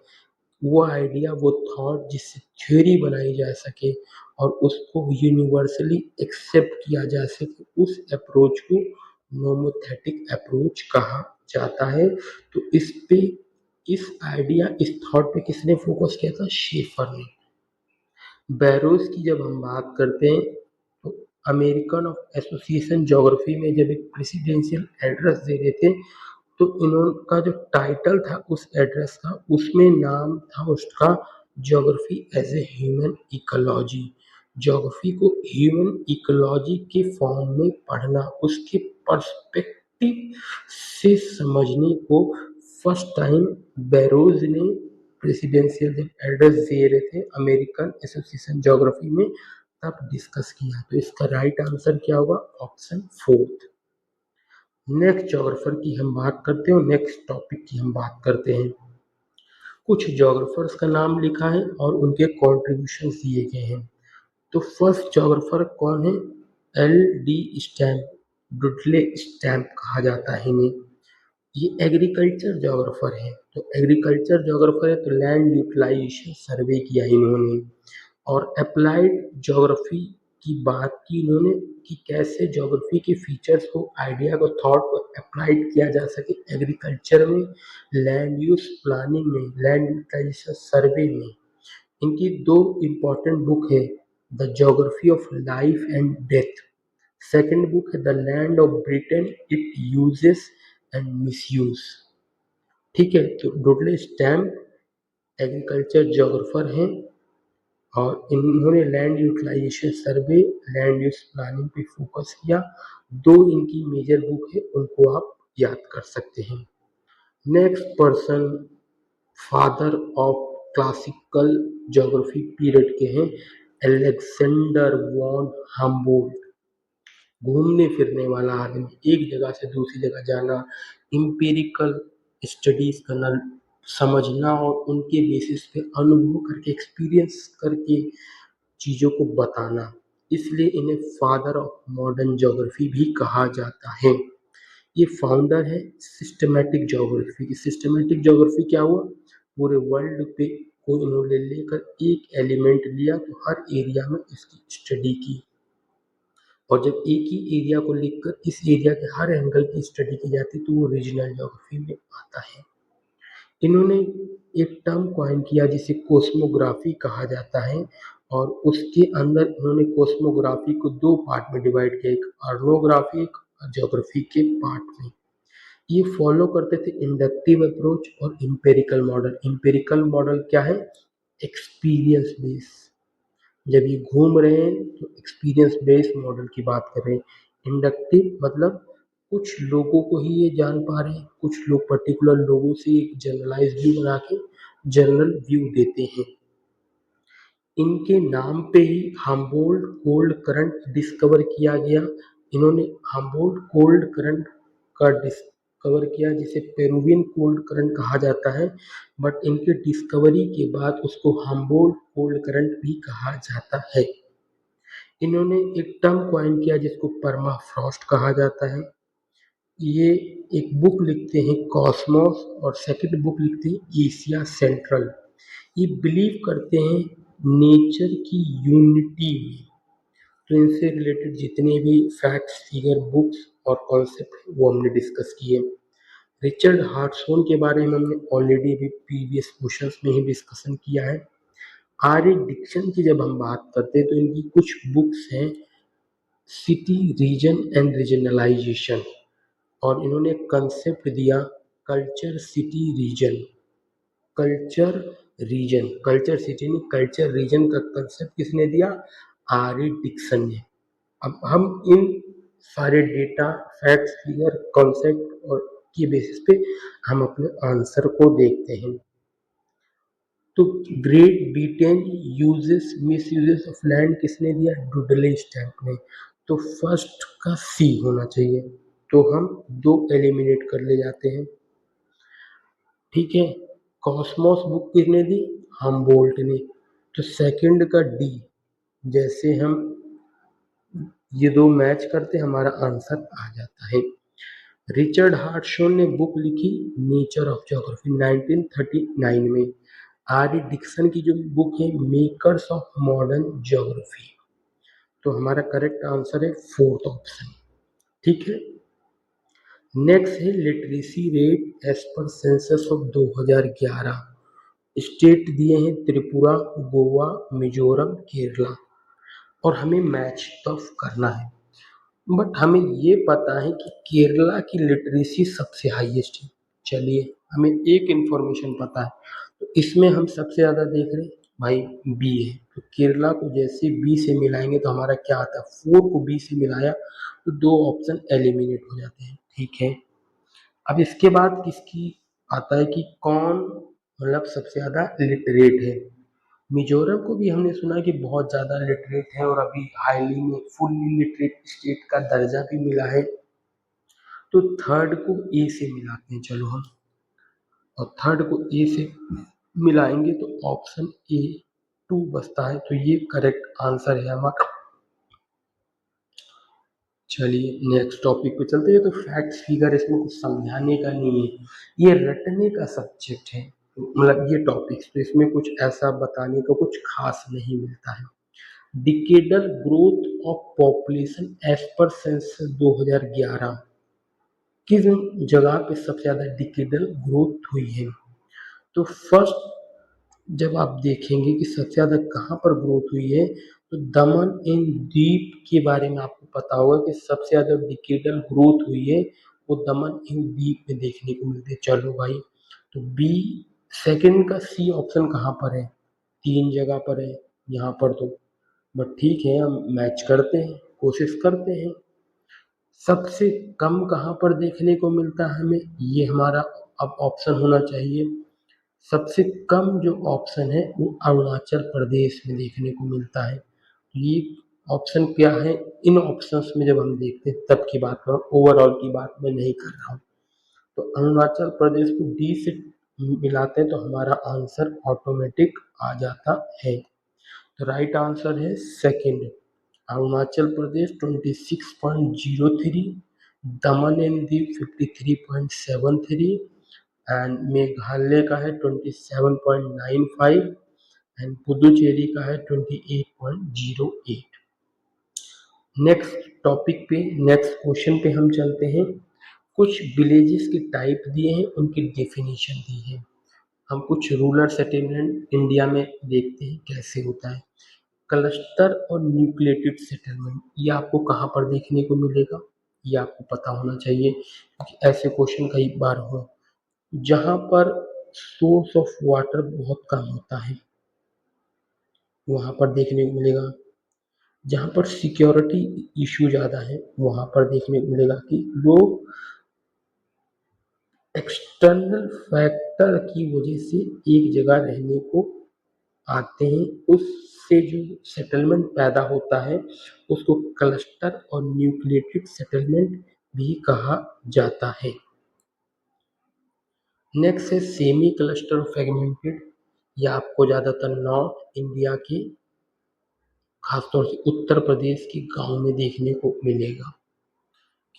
वो आइडिया, वो थॉट जिससे थ्योरी बनाई जा सके और उसको यूनिवर्सली एक्सेप्ट किया जा सके, उस अप्रोच को नोमोथेटिक अप्रोच कहा जाता है। तो इस पे, इस आइडिया, इस थॉट पे किसने फोकस किया था, शेफर ने। बैरोज की जब हम बात करते हैं तो अमेरिकन एसोसिएशन ज्योग्राफी में जब एक प्रेसिडेंशियल एड्रेस दे रहे थे तो इन्होंने का जो टाइटल था उस एड्रेस का, उसमें नाम था उसका geography as a human ecology, geography को ह्यूमन इकोलॉजी के फॉर्म में पढ़ना, उसके पर्सपेक्टिव से समझने को फर्स्ट टाइम बैरोज ने प्रेसिडेंशियल जब एड्रेस दे रहे थे अमेरिकन एसोसिएशन ज्योग्राफी में, तब डिस्कस किया। तो इसका राइट आंसर क्या होगा? Option fourth. नेक्स्ट ज्योग्राफर की हम बात करते हैं, नेक्स्ट टॉपिक की हम बात करते हैं। कुछ ज्योग्राफर्स का नाम लिखा है और उनके कॉन्ट्रीब्यूशन दिए गए हैं। तो फर्स्ट ज्योग्राफर कौन है? एल डी स्टैम्प, डुडले स्टैम्प कहा जाता है इन्हें। ये एग्रीकल्चर ज्योग्राफर है। तो एग्रीकल्चर ज्योग्राफर है तो लैंड यूटिलाइजेशन सर्वे किया इन्होंने। और अप्लाइड ज्योग्राफी की बात की इन्होंने कि कैसे ज्योग्राफी के फीचर्स को, आइडिया को, थॉट को अप्लाइड किया जा सके एग्रीकल्चर में, लैंड यूज प्लानिंग में, लैंड यूटिलाइजेशन सर्वे में। इनकी दो इम्पॉर्टेंट बुक है, the geography of life and death. Second book है the land of Britain, it uses and misuse. ठीक है, तो डुडले स्टैम्प एग्रीकल्चर ज्योग्राफर हैं और इन्होंने लैंड यूटिलाइजेशन सर्वे, लैंड यूज प्लानिंग पे फोकस किया। दो इनकी मेजर बुक है, उनको आप याद कर सकते हैं। Next person father of classical geography period के हैं अलेक्जेंडर वॉन हम्बोल्ट। घूमने फिरने वाला आदमी, एक जगह से दूसरी जगह जाना, इम्पेरिकल स्टडीज करना, समझना और उनके बेसिस पे अनुभव करके, एक्सपीरियंस करके चीज़ों को बताना, इसलिए इन्हें फादर ऑफ मॉडर्न ज्योग्राफी भी कहा जाता है। ये फाउंडर है सिस्टमैटिक ज्योग्राफी। सिस्टमैटिक ज्योग्राफी क्या हुआ? पूरे वर्ल्ड पे को इन्होंने लेकर एक एलिमेंट लिया तो हर एरिया में इसकी स्टडी की, और जब एक ही एरिया को लेकर इस एरिया के हर एंगल की स्टडी की जाती तो वो रीजनल ज्योग्राफी में आता है। इन्होंने एक टर्म कॉइन किया जिसे कोस्मोग्राफी कहा जाता है, और उसके अंदर इन्होंने कोस्मोग्राफी को दो पार्ट में डिवाइड किया, एक अर्नोग्राफी, एक ज्योग्राफी के पार्ट में। ये फॉलो करते थे इंडक्टिव अप्रोच और इम्पेरिकल मॉडल। इम्पेरिकल मॉडल क्या है? Experience base. जब ये घूम रहे हैं तो एक्सपीरियंस बेस्ड मॉडल की बात कर रहे हैं। इंडक्टिव मतलब कुछ लोगों को ही ये जान पा रहे हैं, कुछ लोग पर्टिकुलर लोगों से एक जनरलाइज व्यू बना के जनरल व्यू देते हैं। इनके नाम पे ही हम्बोल्ट कोल्ड करंट डिस्कवर किया गया। इन्होंने हम्बोल्ट कोल्ड करंट का डिस्कवर किया जिसे पेरुवियन कोल्ड करंट कहा जाता है, बट इनके डिस्कवरी के बाद उसको हम्बोल्ट कोल्ड करंट भी कहा जाता है। इन्होंने एक टर्म कॉइन किया जिसको परमाफ्रॉस्ट कहा जाता है। ये एक बुक लिखते हैं कॉस्मोस और सेकंड बुक लिखते हैं एशिया सेंट्रल। ये बिलीव करते हैं नेचर की यूनिटी में। तो इनसे रिलेटेड जितने भी फैक्ट्स, फिगर, बुक्स और कॉन्सेप्ट वो हमने डिस्कस किए। रिचर्ड हार्टसोन के बारे में हमने ऑलरेडी भी प्रीवियस क्वेश्चंस में ही डिस्कशन किया है। आर्य डिक्सन की जब हम बात करते हैं तो इनकी कुछ बुक्स हैं सिटी, रीजन एंड रीजनलाइजेशन, और इन्होंने कंसेप्ट दिया culture city region. Culture region, culture city नहीं, कल्चर रीजन का कंसेप्ट किसने दिया? आर्य डिक्सन ने। अब हम इन सारे डेटा, फैक्ट्स, फिगर, कॉन्सेप्ट और के बेसिस पे हम अपने आंसर को देखते हैं। तो great Britain uses miss uses of land किसने दिया? डुडले स्टैम्प ने। तो फर्स्ट का सी होना चाहिए, तो हम दो एलिमिनेट कर ले जाते हैं। ठीक है, कॉस्मोस बुक किसने दी? हम्बोल्ट ने। तो सेकंड का डी, जैसे हम ये दो मैच करते हमारा आंसर आ जाता है। रिचर्ड हार्टसोन ने बुक लिखी नेचर ऑफ ज्योग्राफी 1939 में। आर्य डिक्सन की जो बुक है मेकर्स ऑफ मॉडर्न ज्योग्राफी। तो हमारा करेक्ट आंसर है फोर्थ ऑप्शन। ठीक है, नेक्स्ट है literacy rate as per census of 2011। State दिए हैं त्रिपुरा, गोवा, मिजोरम, केरला, और हमें मैच तब करना है। बट हमें ये पता है कि केरला की लिटरेसी सबसे हाईएस्ट है। चलिए, हमें एक इन्फॉर्मेशन पता है, तो इसमें हम सबसे ज़्यादा देख रहे हैं भाई बी है, तो केरला को जैसे बी से मिलाएंगे तो हमारा क्या आता है, 4 को बी से मिलाया तो 2 ऑप्शन एलिमिनेट हो जाते हैं। ठीक है, अब इसके बाद किसकी आता है कि कौन मतलब सबसे ज़्यादा लिटरेट है। मिजोरम को भी हमने सुना कि बहुत ज़्यादा लिटरेट है और अभी हाईली में फुल्ली लिटरेट स्टेट का दर्जा भी मिला है। तो थर्ड को ए से मिलाते हैं चलो हम, और थर्ड को ए से मिलाएंगे तो ऑप्शन ए 2 बचता है, तो ये करेक्ट आंसर है हमारा। चलिए नेक्स्ट टॉपिक पे चलते हैं। तो फैक्ट्स फिगर इसमें कुछ समझाने का नहीं है, ये रटने का सब्जेक्ट है, मतलब ये टॉपिक्स, तो इसमें कुछ ऐसा बताने का कुछ खास नहीं मिलता है। Decadal growth of population as per census 2011, किस जगह पे सबसे ज़्यादा डिकेडल ग्रोथ हुई है। तो फर्स्ट जब आप देखेंगे कि सबसे ज़्यादा कहाँ पर ग्रोथ हुई है, तो दमन एंड दीव के बारे में आपको पता होगा कि सबसे ज़्यादा डिकेडल ग्रोथ हुई है वो दमन एंड दीव में देखने को मिलती है। चलो भाई, तो बी सेकंड का सी ऑप्शन कहाँ पर है, 3 जगह पर है यहाँ पर, तो बट ठीक है हम मैच करते हैं, कोशिश करते हैं। सबसे कम कहाँ पर देखने को मिलता है हमें, ये हमारा अब ऑप्शन होना चाहिए। सबसे कम जो ऑप्शन है वो अरुणाचल प्रदेश में देखने को मिलता है। ये ऑप्शन क्या है, इन ऑप्शंस में जब हम देखते हैं तब की बात कर रहा हूँ, ओवरऑल की बात मैं नहीं कर रहा हूँ। तो अरुणाचल प्रदेश को डी से मिलाते हैं तो हमारा आंसर ऑटोमेटिक आ जाता है। तो राइट आंसर है second, Arunachal Pradesh 26.03, Daman and Diu 53.73 and Meghalaya का है 27.95 एंड पुदुचेरी का है 28.08। नेक्स्ट टॉपिक पे, नेक्स्ट क्वेश्चन पे हम चलते हैं। कुछ विलेजेस के टाइप दिए हैं, उनकी डेफिनेशन दी है। हम कुछ रूरल सेटलमेंट इंडिया में देखते हैं कैसे होता है। क्लस्टर और न्यूक्लिएटेड सेटलमेंट, ये आपको कहाँ पर देखने को मिलेगा, ये आपको पता होना चाहिए क्योंकि ऐसे क्वेश्चन कई बार हुए। जहाँ पर सोर्स ऑफ वाटर बहुत कम होता है वहाँ पर देखने को मिलेगा। जहाँ पर सिक्योरिटी इशू ज़्यादा है वहाँ पर देखने को मिलेगा कि लोग एक्सटर्नल फैक्टर की वजह से एक जगह रहने को आते हैं, उससे जो सेटलमेंट पैदा होता है उसको क्लस्टर और न्यूक्लिएटेड सेटलमेंट भी कहा जाता है। नेक्स्ट है सेमी क्लस्टर फ्रेगमेंटेड, या आपको ज़्यादातर नॉर्थ इंडिया के खासतौर से उत्तर प्रदेश के गांव में देखने को मिलेगा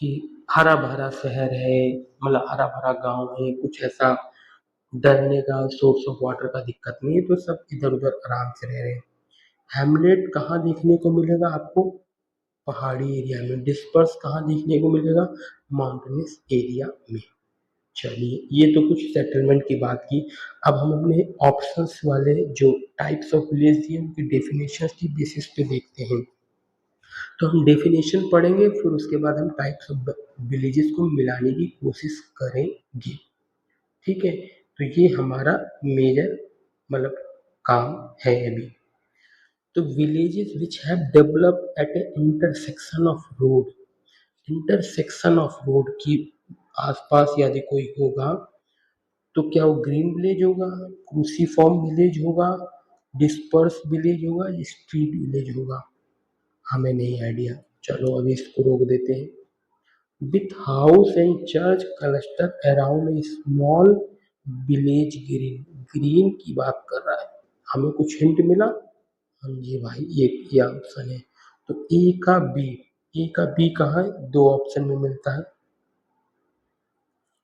कि हरा भरा शहर है, मतलब हरा भरा गांव है, कुछ ऐसा डरने का सोर्स ऑफ वाटर का दिक्कत नहीं है, तो सब इधर उधर आराम से रह रहे हैं। हैमलेट कहाँ देखने को मिलेगा आपको, पहाड़ी एरिया में। डिस्पर्स कहाँ देखने को मिलेगा, माउंटेनस एरिया में। चलिए ये तो कुछ सेटलमेंट की बात की। अब हम अपने ऑप्शंस वाले जो टाइप्स ऑफ विलेज दिए उनकी डेफिनेशन की बेसिस पे देखते हैं। तो हम डेफिनेशन पढ़ेंगे फिर उसके बाद हम टाइप्स ऑफ विलेजेस को मिलाने की कोशिश करेंगे। ठीक है, तो ये हमारा मेजर मतलब काम है अभी। तो villages which have developed eight A intersection of road, intersection of road की आसपास यदि कोई होगा तो क्या वो ग्रीन विलेज होगा, क्रूसीफॉर्म विलेज होगा, डिस्पर्स विलेज होगा, स्ट्रीट विलेज होगा, हमें नहीं आइडिया। चलो अभी इसको रोक देते हैं। With house and church cluster around a small village green, green की बात कर रहा है, हमें कुछ हिंट मिला। हाँ जी भाई ये ऑप्शन है, तो ए का बी कहाँ है, 2 ऑप्शन में मिलता है,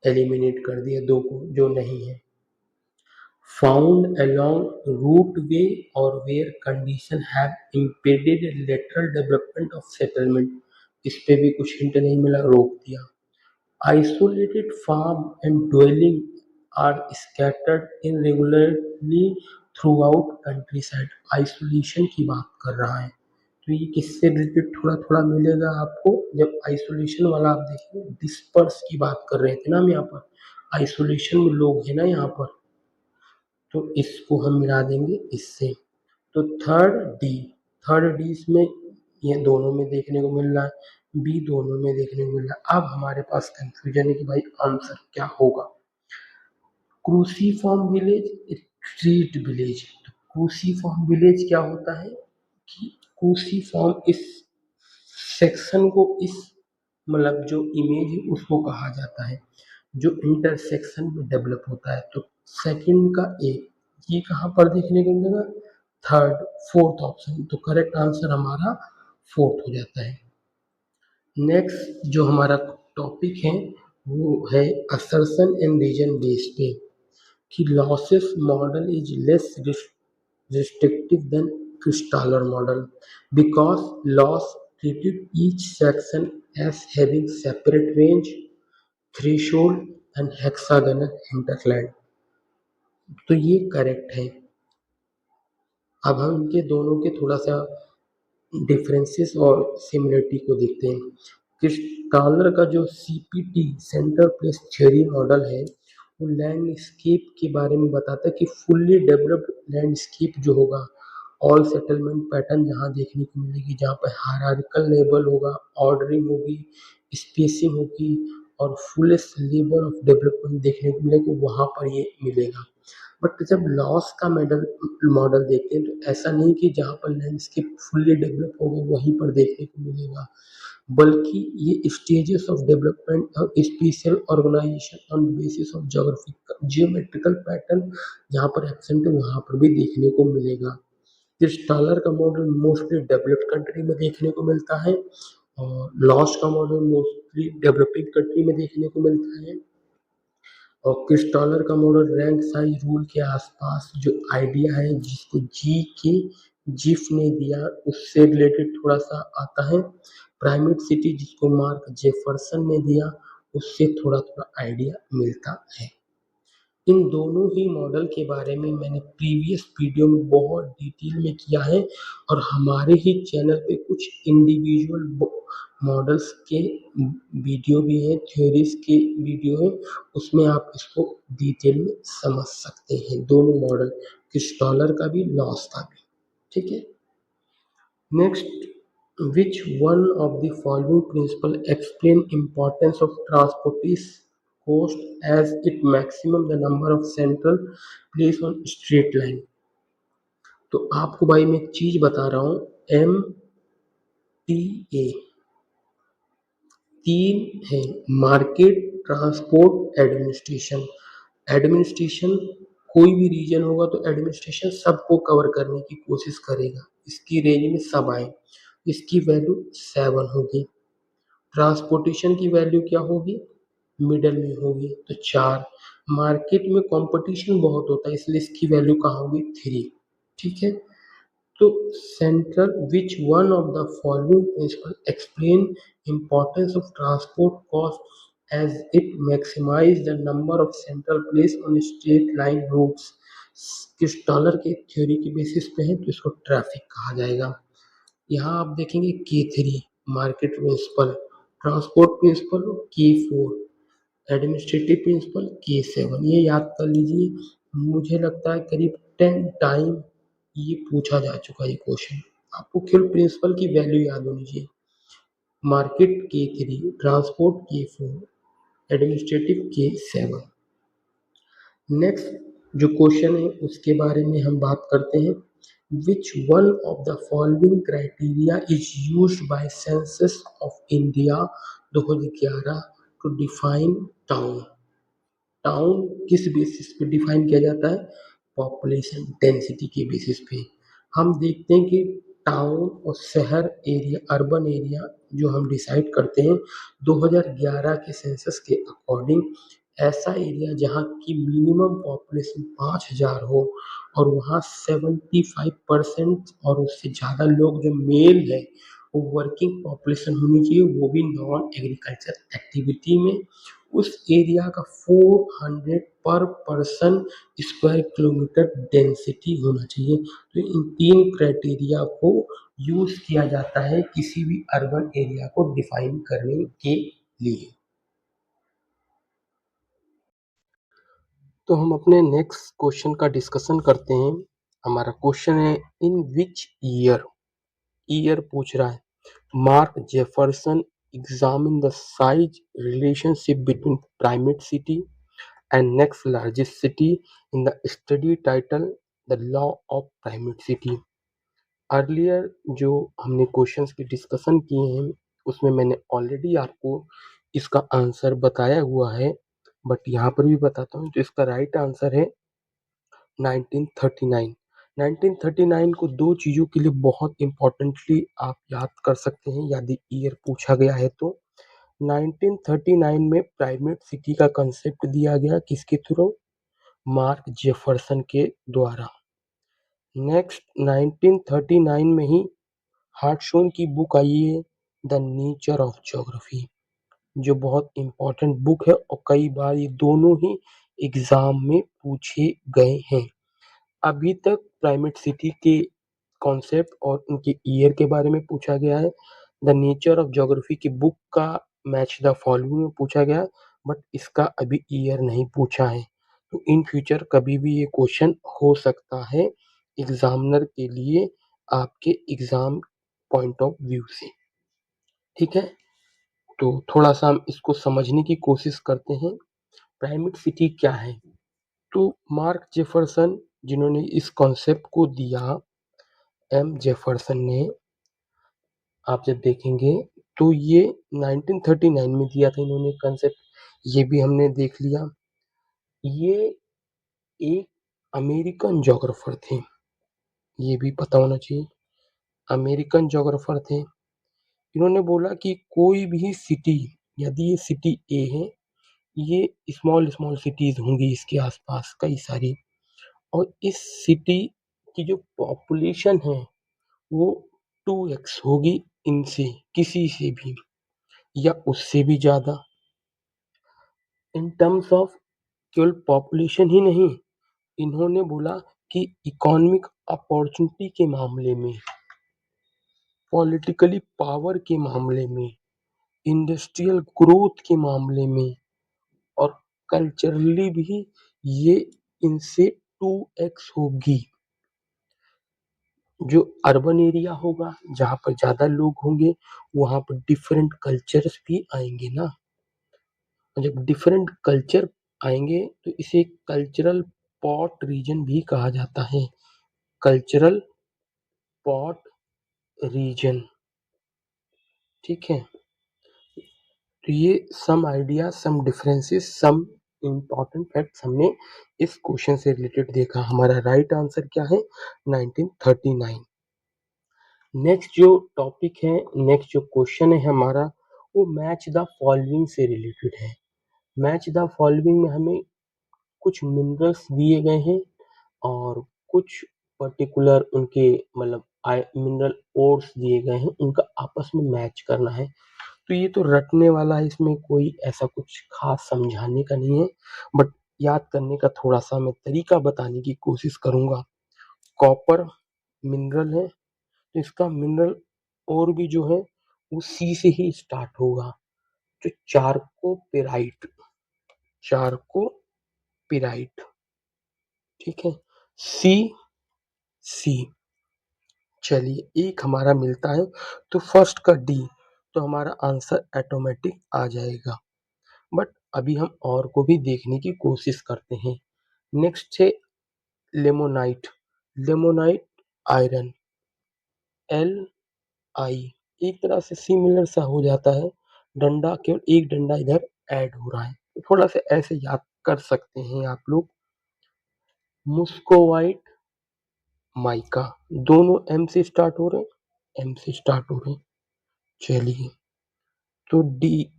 एलिमिनेट कर दिया 2 को जो नहीं है। फाउंड अलोंग रूट वे और where condition have impeded lateral development of settlement, इस पे भी कुछ हिंट नहीं मिला, रोक दिया। Isolated farm and dwelling are scattered irregularly throughout countryside, isolation की बात कर रहा है, तो ये किससे रिलेटेड थोड़ा थोड़ा मिलेगा आपको, जब आइसोलेशन वाला आप देखिए डिस्पर्स की बात कर रहे थे ना हम यहाँ पर, आइसोलेशन में लोग हैं ना यहाँ पर, तो इसको हम मिला देंगे इससे। तो थर्ड डी इसमें ये दोनों में देखने को मिल रहा है, बी दोनों में देखने को मिल रहा है। अब हमारे पास कंफ्यूजन है कि भाई आंसर क्या होगा। Cruciform village, street village. तो क्रूसीफॉर्म विलेज क्या होता है कि क्रूसीफॉर्म इस सेक्शन को, इस मतलब जो इमेज है उसको कहा जाता है जो इंटरसेक्शन में डेवलप होता है। तो सेकंड का ए, ये कहाँ पर देखने को मिलेगा, थर्ड फोर्थ ऑप्शन। तो करेक्ट आंसर हमारा फोर्थ हो जाता है। नेक्स्ट जो हमारा टॉपिक है वो है असर्शन एंड रीजन बेस पे, कि lossless model is less restrictive than Kristaller model because loss treated each section as having separate range, threshold and hexagonal hinterland। तो ये करेक्ट है। अब हम इनके दोनों के थोड़ा सा डिफरेंसेस और सिमिलरिटी को देखते हैं। क्रिस्टालर का जो CPT centre place theory model है वो लैंडस्केप के बारे में बताता है कि फुल्ली डेवलप्ड लैंडस्केप जो होगा, ऑल सेटलमेंट पैटर्न जहाँ देखने को मिलेगी, जहाँ पर हायरार्किकल लेवल होगा, ऑर्डरिंग होगी, स्पेसिंग होगी और फुलेस्ट लेवल ऑफ डेवलपमेंट देखने को मिलेगा, वहाँ पर ये मिलेगा। बट जब लॉस का मॉडल देखते हैं तो ऐसा नहीं कि जहाँ पर लैंडस्केप फुल्ली डेवलप होगा वहीं पर देखने को मिलेगा, बल्कि ये स्टेजेस ऑफ डेवलपमेंट और spatial organization on basis of geographical geometrical pattern जहाँ पर एब्सेंट है वहाँ पर भी देखने को मिलेगा। क्रिस्टालर का मॉडल मोस्टली डेवलप्ड कंट्री में देखने को मिलता है और लॉस का मॉडल मोस्टली डेवलपिंग कंट्री में देखने को मिलता है। और क्रिस्टालर का मॉडल रैंक साइज रूल के आसपास जो आइडिया है जिसको जी के जिफ ने दिया उससे रिलेटेड थोड़ा सा आता है। प्राइमेट सिटी जिसको मार्क जेफरसन ने दिया उससे थोड़ा थोड़ा आइडिया मिलता है। इन दोनों ही मॉडल के बारे में मैंने प्रीवियस वीडियो में बहुत डिटेल में किया है और हमारे ही चैनल पे कुछ इंडिविजुअल मॉडल्स के वीडियो भी हैं, थ्योरीज के वीडियो हैं, उसमें आप इसको डिटेल में समझ सकते हैं, दोनों मॉडल, क्रिस्टालर का भी लॉस का भी। ठीक है। Next, which one of the following principle explain importance of transportation cost as it maximum the number of central place on straight line। तो आपको भाई मैं एक चीज बता रहा हूँ, MTA तीन है, मार्केट, ट्रांसपोर्ट, एडमिनिस्ट्रेशन। एडमिनिस्ट्रेशन कोई भी रीजन होगा तो एडमिनिस्ट्रेशन सबको कवर करने की कोशिश करेगा, इसकी रेंज में सब आए, इसकी वैल्यू 7 होगी। ट्रांसपोर्टेशन की वैल्यू क्या होगी, मिडल में होगी तो 4। मार्केट में कंपटीशन बहुत होता है इसलिए इसकी वैल्यू कहाँ होगी, 3। ठीक है। तो central, which one of the following principle explain importance of transport cost as it maximize the number of central place on straight line routes। किस डॉलर के थ्योरी के बेसिस पे है तो इसको ट्रैफिक कहा जाएगा। यहाँ आप देखेंगे K3 market principle, transport principle K4, administrative principle K7। ये याद कर लीजिए, मुझे लगता है करीब 10 टाइम ये पूछा जा चुका है ये क्वेश्चन। आपको केवल प्रिंसिपल की वैल्यू याद होनी चाहिए। Market K3, transport K4, administrative K7। Next जो क्वेश्चन है उसके बारे में हम बात करते हैं। Which one of the following criteria is used by Census of India 2011 to define town? Town किस बेसिस पे डिफाइन किया जाता है, पॉपुलेशन डेंसिटी के बेसिस पे। हम देखते हैं कि टाउन और शहर एरिया, अर्बन एरिया जो हम डिसाइड करते हैं 2011 के सेंसस के अकॉर्डिंग, ऐसा एरिया जहाँ की मिनिमम पॉपुलेशन 5000 हो और वहाँ 75% और उससे ज़्यादा लोग जो मेल है वो वर्किंग पॉपुलेशन होनी चाहिए, वो भी नॉन एग्रीकल्चर एक्टिविटी में। उस एरिया का 400 पर पर्सन स्क्वायर किलोमीटर डेंसिटी होना चाहिए। तो इन 3 क्राइटेरिया को यूज किया जाता है किसी भी अर्बन एरिया को डिफाइन करने के लिए। तो हम अपने नेक्स्ट क्वेश्चन का डिस्कशन करते हैं। हमारा क्वेश्चन है इन विच ईयर, ईयर पूछ रहा है, mark Jefferson examine the size relationship between primate city and next largest city in the study title the law of primate city. Earlier जो हमने क्वेश्चंस की डिस्कशन किए हैं उसमें मैंने ऑलरेडी आपको इसका आंसर बताया हुआ है, बट यहाँ पर भी बताता हूँ। तो इसका राइट आंसर है 1939। 1939 को दो चीज़ों के लिए बहुत इम्पोर्टेंटली आप याद कर सकते हैं यदि ईयर पूछा गया है तो। 1939 में प्राइमेट सिटी का कंसेप्ट दिया गया किसके थ्रू? मार्क जेफरसन के द्वारा। नेक्स्ट 1939 में ही हार्टशॉन की बुक आई है द नेचर ऑफ ज्योग्राफी, जो बहुत इम्पोर्टेंट बुक है और कई बार ये दोनों ही एग्जाम में पूछे गए हैं। अभी तक प्राइमेट सिटी के कॉन्सेप्ट और उनके ईयर के बारे में पूछा गया है। द नेचर ऑफ ज्योग्राफी की बुक का मैच द फॉलोइंग में पूछा गया, बट इसका अभी ईयर नहीं पूछा है। तो इन फ्यूचर कभी भी ये क्वेश्चन हो सकता है एग्जामिनर के लिए आपके एग्जाम पॉइंट ऑफ व्यू से। ठीक है, तो थोड़ा सा हम इसको समझने की कोशिश करते हैं। प्राइमेट सिटी क्या है? तो मार्क जेफरसन जिन्होंने इस कॉन्सेप्ट को दिया, एम जेफरसन ने, आप जब देखेंगे तो ये 1939 में दिया था इन्होंने कंसेप्ट, ये भी हमने देख लिया। ये एक अमेरिकन जोग्राफर थे, ये भी पता होना चाहिए, अमेरिकन जोग्राफर थे। इन्होंने बोला कि कोई भी सिटी, यदि ये सिटी ए है, ये स्मॉल स्मॉल सिटीज होंगी इसके आसपास कई सारी, और इस सिटी की जो पॉपुलेशन है वो 2x होगी इनसे, किसी से भी, या उससे भी ज़्यादा। इन टर्म्स ऑफ केवल पॉपुलेशन ही नहीं, इन्होंने बोला कि इकोनॉमिक अपॉर्चुनिटी के मामले में, पॉलिटिकली पावर के मामले में, इंडस्ट्रियल ग्रोथ के मामले में और कल्चरली भी ये इनसे 2x होगी। जो अर्बन एरिया होगा जहाँ पर ज़्यादा लोग होंगे वहाँ पर डिफरेंट कल्चर्स भी आएंगे ना, और जब डिफरेंट कल्चर आएंगे तो इसे कल्चरल पॉट रीजन भी कहा जाता है, कल्चरल पॉट रीजन। ठीक है, तो ये some idea, some differences, some important facts हमने इस क्वेश्चन से रिलेटेड देखा। हमारा राइट आंसर क्या है? 1939। नेक्स्ट जो टॉपिक है, नेक्स्ट जो क्वेश्चन है हमारा, वो मैच द फॉलोइंग से रिलेटेड है। मैच द फॉलोइंग में हमें कुछ मिनरल्स दिए गए हैं और कुछ पर्टिकुलर उनके मतलब मिनरल ओर्स दिए गए हैं, उनका आपस में मैच करना है। तो ये तो रटने वाला है, इसमें कोई ऐसा कुछ खास समझाने का नहीं है, बट याद करने का थोड़ा सा मैं तरीका बताने की कोशिश करूंगा। कॉपर मिनरल है, तो इसका मिनरल और भी जो है वो सी से ही स्टार्ट होगा, तो चारकोपेराइट, चारकोपेराइट। ठीक है, सी, सी। चलिए एक हमारा मिलता है, तो फर्स्ट का डी, तो हमारा आंसर ऑटोमेटिक आ जाएगा। बट अभी हम और को भी देखने की कोशिश करते हैं। नेक्स्ट है limonite, limonite iron, L I, एक तरह से सिमिलर सा हो जाता है, डंडा केवल एक डंडा इधर ऐड हो रहा है, तो थोड़ा सा ऐसे याद कर सकते हैं आप लोग। मुस्कोवाइट माइका, दोनों एम से स्टार्ट हो रहे हैं, एम से स्टार्ट हो रहे हैं। चलिए, तो डी,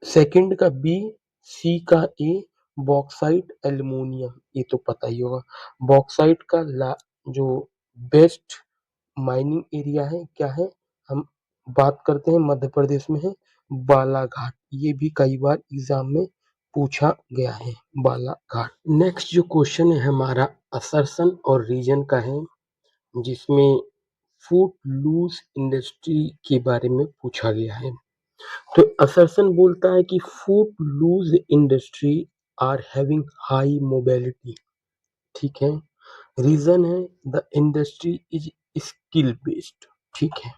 सेकंड का बी, सी का ए, बॉक्साइट एल्युमिनियम, ये तो पता ही होगा। बॉक्साइट का जो बेस्ट माइनिंग एरिया है क्या है, हम बात करते हैं मध्य प्रदेश में है बालाघाट, ये भी कई बार एग्जाम में पूछा गया है, बालाघाट। नेक्स्ट जो क्वेश्चन है हमारा असर्शन और रीजन का है, जिसमें फूड लूज इंडस्ट्री के बारे में पूछा गया है। तो असर्शन बोलता है कि footloose industry are having high mobility. ठीक है। रीजन है the industry is skill based. ठीक है।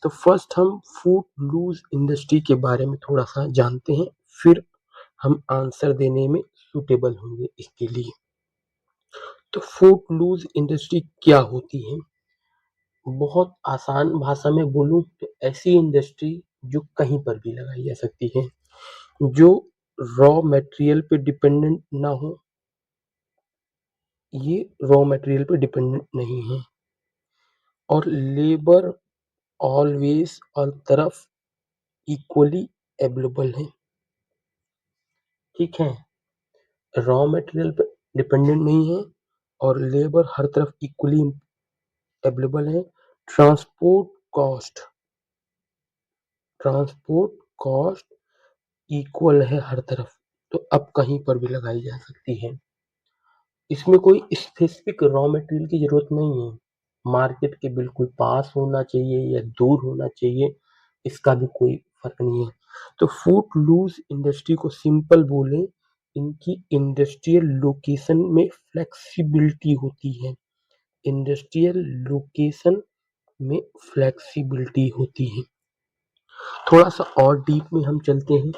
तो फर्स्ट हम फूड लूज इंडस्ट्री के बारे में थोड़ा सा जानते हैं, फिर हम आंसर देने में सुटेबल होंगे इसके लिए। तो फूड लूज इंडस्ट्री क्या होती है? बहुत आसान भाषा में बोलूं तो ऐसी इंडस्ट्री जो कहीं पर भी लगाई जा सकती है, जो रॉ मटेरियल पे डिपेंडेंट ना हो। ये रॉ मटेरियल पे डिपेंडेंट नहीं है, और लेबर ऑलवेज और तरफ इक्वली अवेलेबल है। ठीक है। रॉ मटेरियल पे डिपेंडेंट नहीं है और लेबर हर तरफ इक्वली अवेलेबल है। Transport cost transport cost equal है हर तरफ, तो अब कहीं पर भी लगाई जा सकती है। इसमें कोई स्पेसिफिक रॉ मटेरियल की जरूरत नहीं है, मार्केट के बिल्कुल पास होना चाहिए या दूर होना चाहिए, इसका भी कोई फर्क नहीं है। तो फूड लूज इंडस्ट्री को सिंपल बोले, इनकी इंडस्ट्रियल लोकेशन में फ्लेक्सिबिलिटी होती है। इंडस्ट्रियल लोकेशन में फ्लेक्सिबिलिटी होती है। थोड़ा सा और डीप में हम चलते हैं।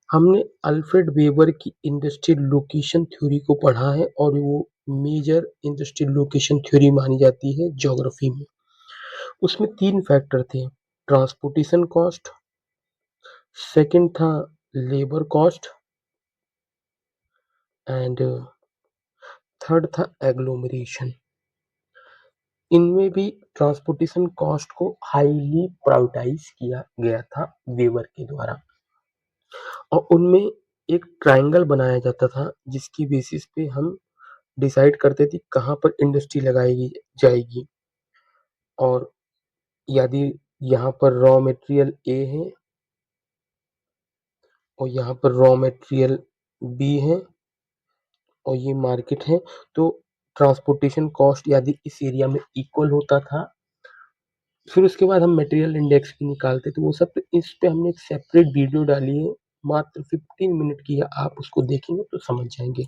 हमने अल्फ्रेड वेबर की इंडस्ट्रियल लोकेशन थ्योरी को पढ़ा है, और वो मेजर इंडस्ट्रियल लोकेशन थ्योरी मानी जाती है ज्योग्राफी में। उसमें तीन फैक्टर थे: ट्रांसपोर्टेशन कॉस्ट, सेकंड था लेबर कॉस्ट, एंड थर्ड था एग्लोमरेशन। इनमें भी ट्रांसपोर्टेशन कॉस्ट को हाईली प्रायोरिटाइज किया गया था वेबर के द्वारा, और उनमें एक ट्रायंगल बनाया जाता था जिसकी बेसिस पे हम डिसाइड करते थे कहाँ पर इंडस्ट्री लगाई जाएगी। और यदि यहाँ पर रॉ मटेरियल ए है और यहाँ पर रॉ मटेरियल बी है और ये मार्केट है, तो ट्रांसपोर्टेशन कॉस्ट यदि इस एरिया में इक्वल होता था, फिर उसके बाद हम मटेरियल इंडेक्स भी निकालते थे। वो सब इस पे हमने एक सेपरेट वीडियो डाली है, मात्र 15 मिनट की है, आप उसको देखेंगे तो समझ जाएंगे।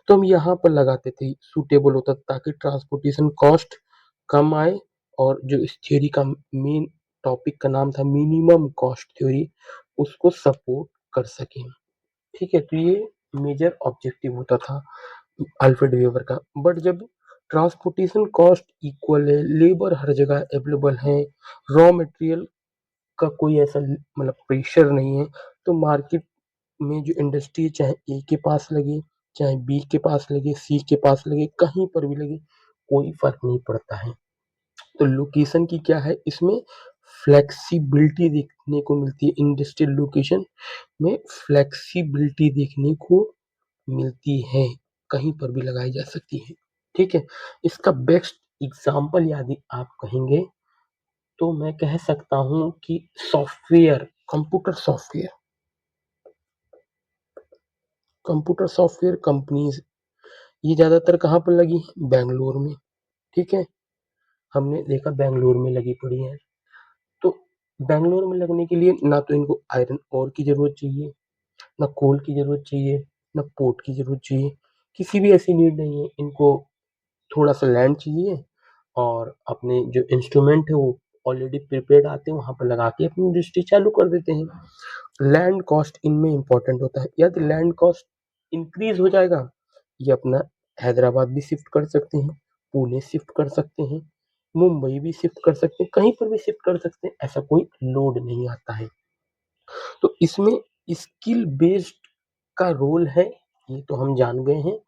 तो हम यहाँ पर लगाते थे, सूटेबल होता ताकि ट्रांसपोर्टेशन कॉस्ट कम आए, और जो इस थ्योरी का मेन टॉपिक का नाम था मिनिमम कॉस्ट थ्योरी, उसको सपोर्ट कर सके। ठीक है। तो ये मेजर ऑब्जेक्टिव होता था अल्फ्रेड वेबर का। बट जब ट्रांसपोर्टेशन कॉस्ट इक्वल है, लेबर हर जगह अवेलेबल है, रॉ मटेरियल का कोई ऐसा मतलब प्रेशर नहीं है, तो मार्केट में जो इंडस्ट्री चाहे ए के पास लगे, चाहे बी के पास लगे, सी के पास लगे, कहीं पर भी लगे, कोई फर्क नहीं पड़ता है। तो लोकेशन की क्या है, इसमें फ्लेक्सिबिलिटी देखने को मिलती है। इंडस्ट्रियल लोकेशन में फ्लेक्सिबिलिटी देखने को मिलती है, कहीं पर भी लगाई जा सकती है। ठीक है। इसका बेस्ट एग्जाम्पल यदि आप कहेंगे तो मैं कह सकता हूँ कि सॉफ्टवेयर, कंप्यूटर सॉफ्टवेयर कंपनीज, ये ज्यादातर कहाँ पर लगी है? बेंगलोर में। ठीक है। हमने देखा बेंगलोर में लगी पड़ी है। तो बेंगलोर में लगने के लिए ना तो इनको आयरन ओर की जरूरत चाहिए, ना कोल की जरूरत चाहिए, ना पोर्ट की जरूरत चाहिए, किसी भी ऐसी नीड नहीं है। इनको थोड़ा सा लैंड चाहिए, और अपने जो इंस्ट्रूमेंट है वो ऑलरेडी प्रिपेयर्ड आते हैं, वहां पर लगा के अपनी इंडस्ट्री चालू कर देते हैं। लैंड कॉस्ट इनमें इंपॉर्टेंट होता है। यदि लैंड कॉस्ट इंक्रीज हो जाएगा, ये अपना हैदराबाद भी शिफ्ट कर सकते हैं, पुणे शिफ्ट कर सकते हैं, मुंबई भी शिफ्ट कर सकते हैं, कहीं पर भी शिफ्ट कर सकते हैं, ऐसा कोई लोड नहीं आता है। तो इसमें स्किल बेस्ड का रोल है, ये तो हम जान गए हैं।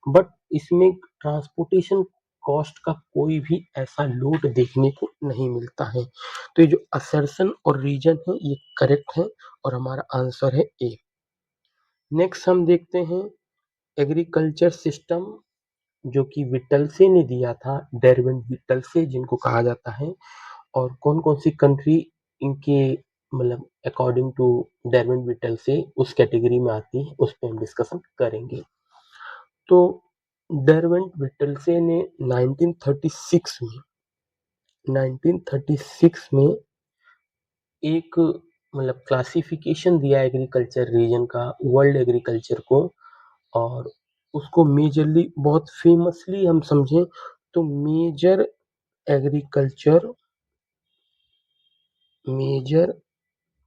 बट इसमें ट्रांसपोर्टेशन कॉस्ट का कोई भी ऐसा लोड देखने को नहीं मिलता है। तो ये जो असर्शन और रीजन है ये करेक्ट है, और हमारा आंसर है ए। नेक्स्ट हम देखते हैं एग्रीकल्चर सिस्टम, जो कि विटलसे ने दिया था, डेरविन विटलसे जिनको कहा जाता है, और कौन कौन सी कंट्री इनके मतलब अकॉर्डिंग टू डेरविन विटलसे उस कैटेगरी में आती है, उस पर हम डिस्कशन करेंगे। तो डेरविन विटलसे ने 1936 में एक मतलब क्लासिफिकेशन दिया एग्रीकल्चर रीजन का वर्ल्ड एग्रीकल्चर को, और उसको मेजरली बहुत फेमसली हम समझें तो agriculture major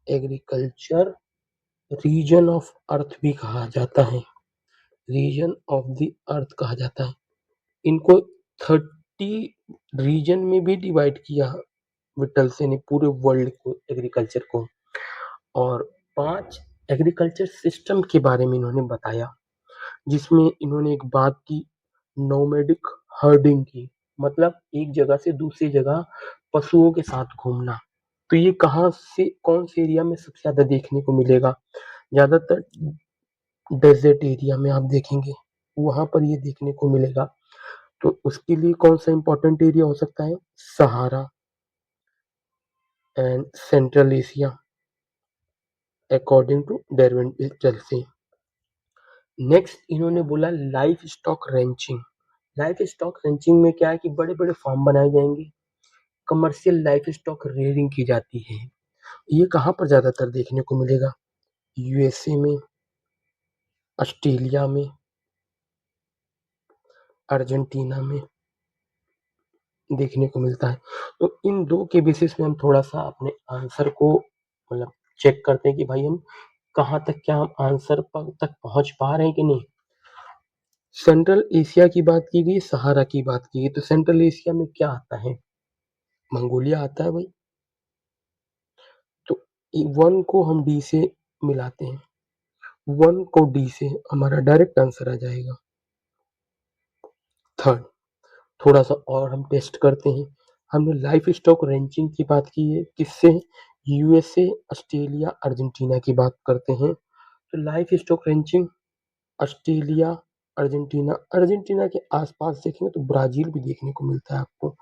agriculture region of earth भी कहा जाता है, रीजन ऑफ द अर्थ कहा जाता है। इनको 30 रीजन में भी डिवाइड किया विटलसे ने पूरे वर्ल्ड को, एग्रीकल्चर को। और 5 एग्रीकल्चर सिस्टम के बारे में इन्होंने बताया, जिसमें इन्होंने एक बात की, नोमैडिक हर्डिंग की, मतलब एक जगह से दूसरी जगह पशुओं के साथ घूमना। तो ये कहाँ से, कौन से एरिया में सबसे ज्यादा देखने को मिलेगा? ज्यादातर डेजर्ट एरिया में आप देखेंगे, वहां पर ये देखने को मिलेगा। तो उसके लिए कौन सा इंपॉर्टेंट एरिया हो सकता है? Sahara and Central Asia, according to Darwin से। नेक्स्ट इन्होंने बोला livestock ranching. Livestock ranching में क्या है कि बड़े बड़े फार्म बनाए जाएंगे, कमर्शियल लाइफ स्टॉक रेयरिंग की जाती है। ये कहाँ पर ज्यादातर देखने को मिलेगा? यूएसए में, ऑस्ट्रेलिया में, अर्जेंटीना में देखने को मिलता है। तो इन दो के बेसिस में हम थोड़ा सा अपने आंसर को मतलब चेक करते हैं कि भाई हम कहाँ तक, क्या हम आंसर तक पहुंच पा रहे हैं कि नहीं। सेंट्रल एशिया की बात की गई, सहारा की बात की गई, तो सेंट्रल एशिया में क्या आता है? मंगोलिया आता है भाई। तो 1 को हम डी से मिलाते हैं, 1 को डी से हमारा डायरेक्ट आंसर आ जाएगा। थर्ड, थोड़ा सा और हम टेस्ट करते हैं। हमने लाइफ स्टॉक रेंचिंग की बात की है, किससे? यूएसए, ऑस्ट्रेलिया, अर्जेंटीना की बात करते हैं। तो life stock wrenching Australia, Argentina, Argentina के आसपास देखेंगे तो ब्राजील भी देखने को मिलता है आपको,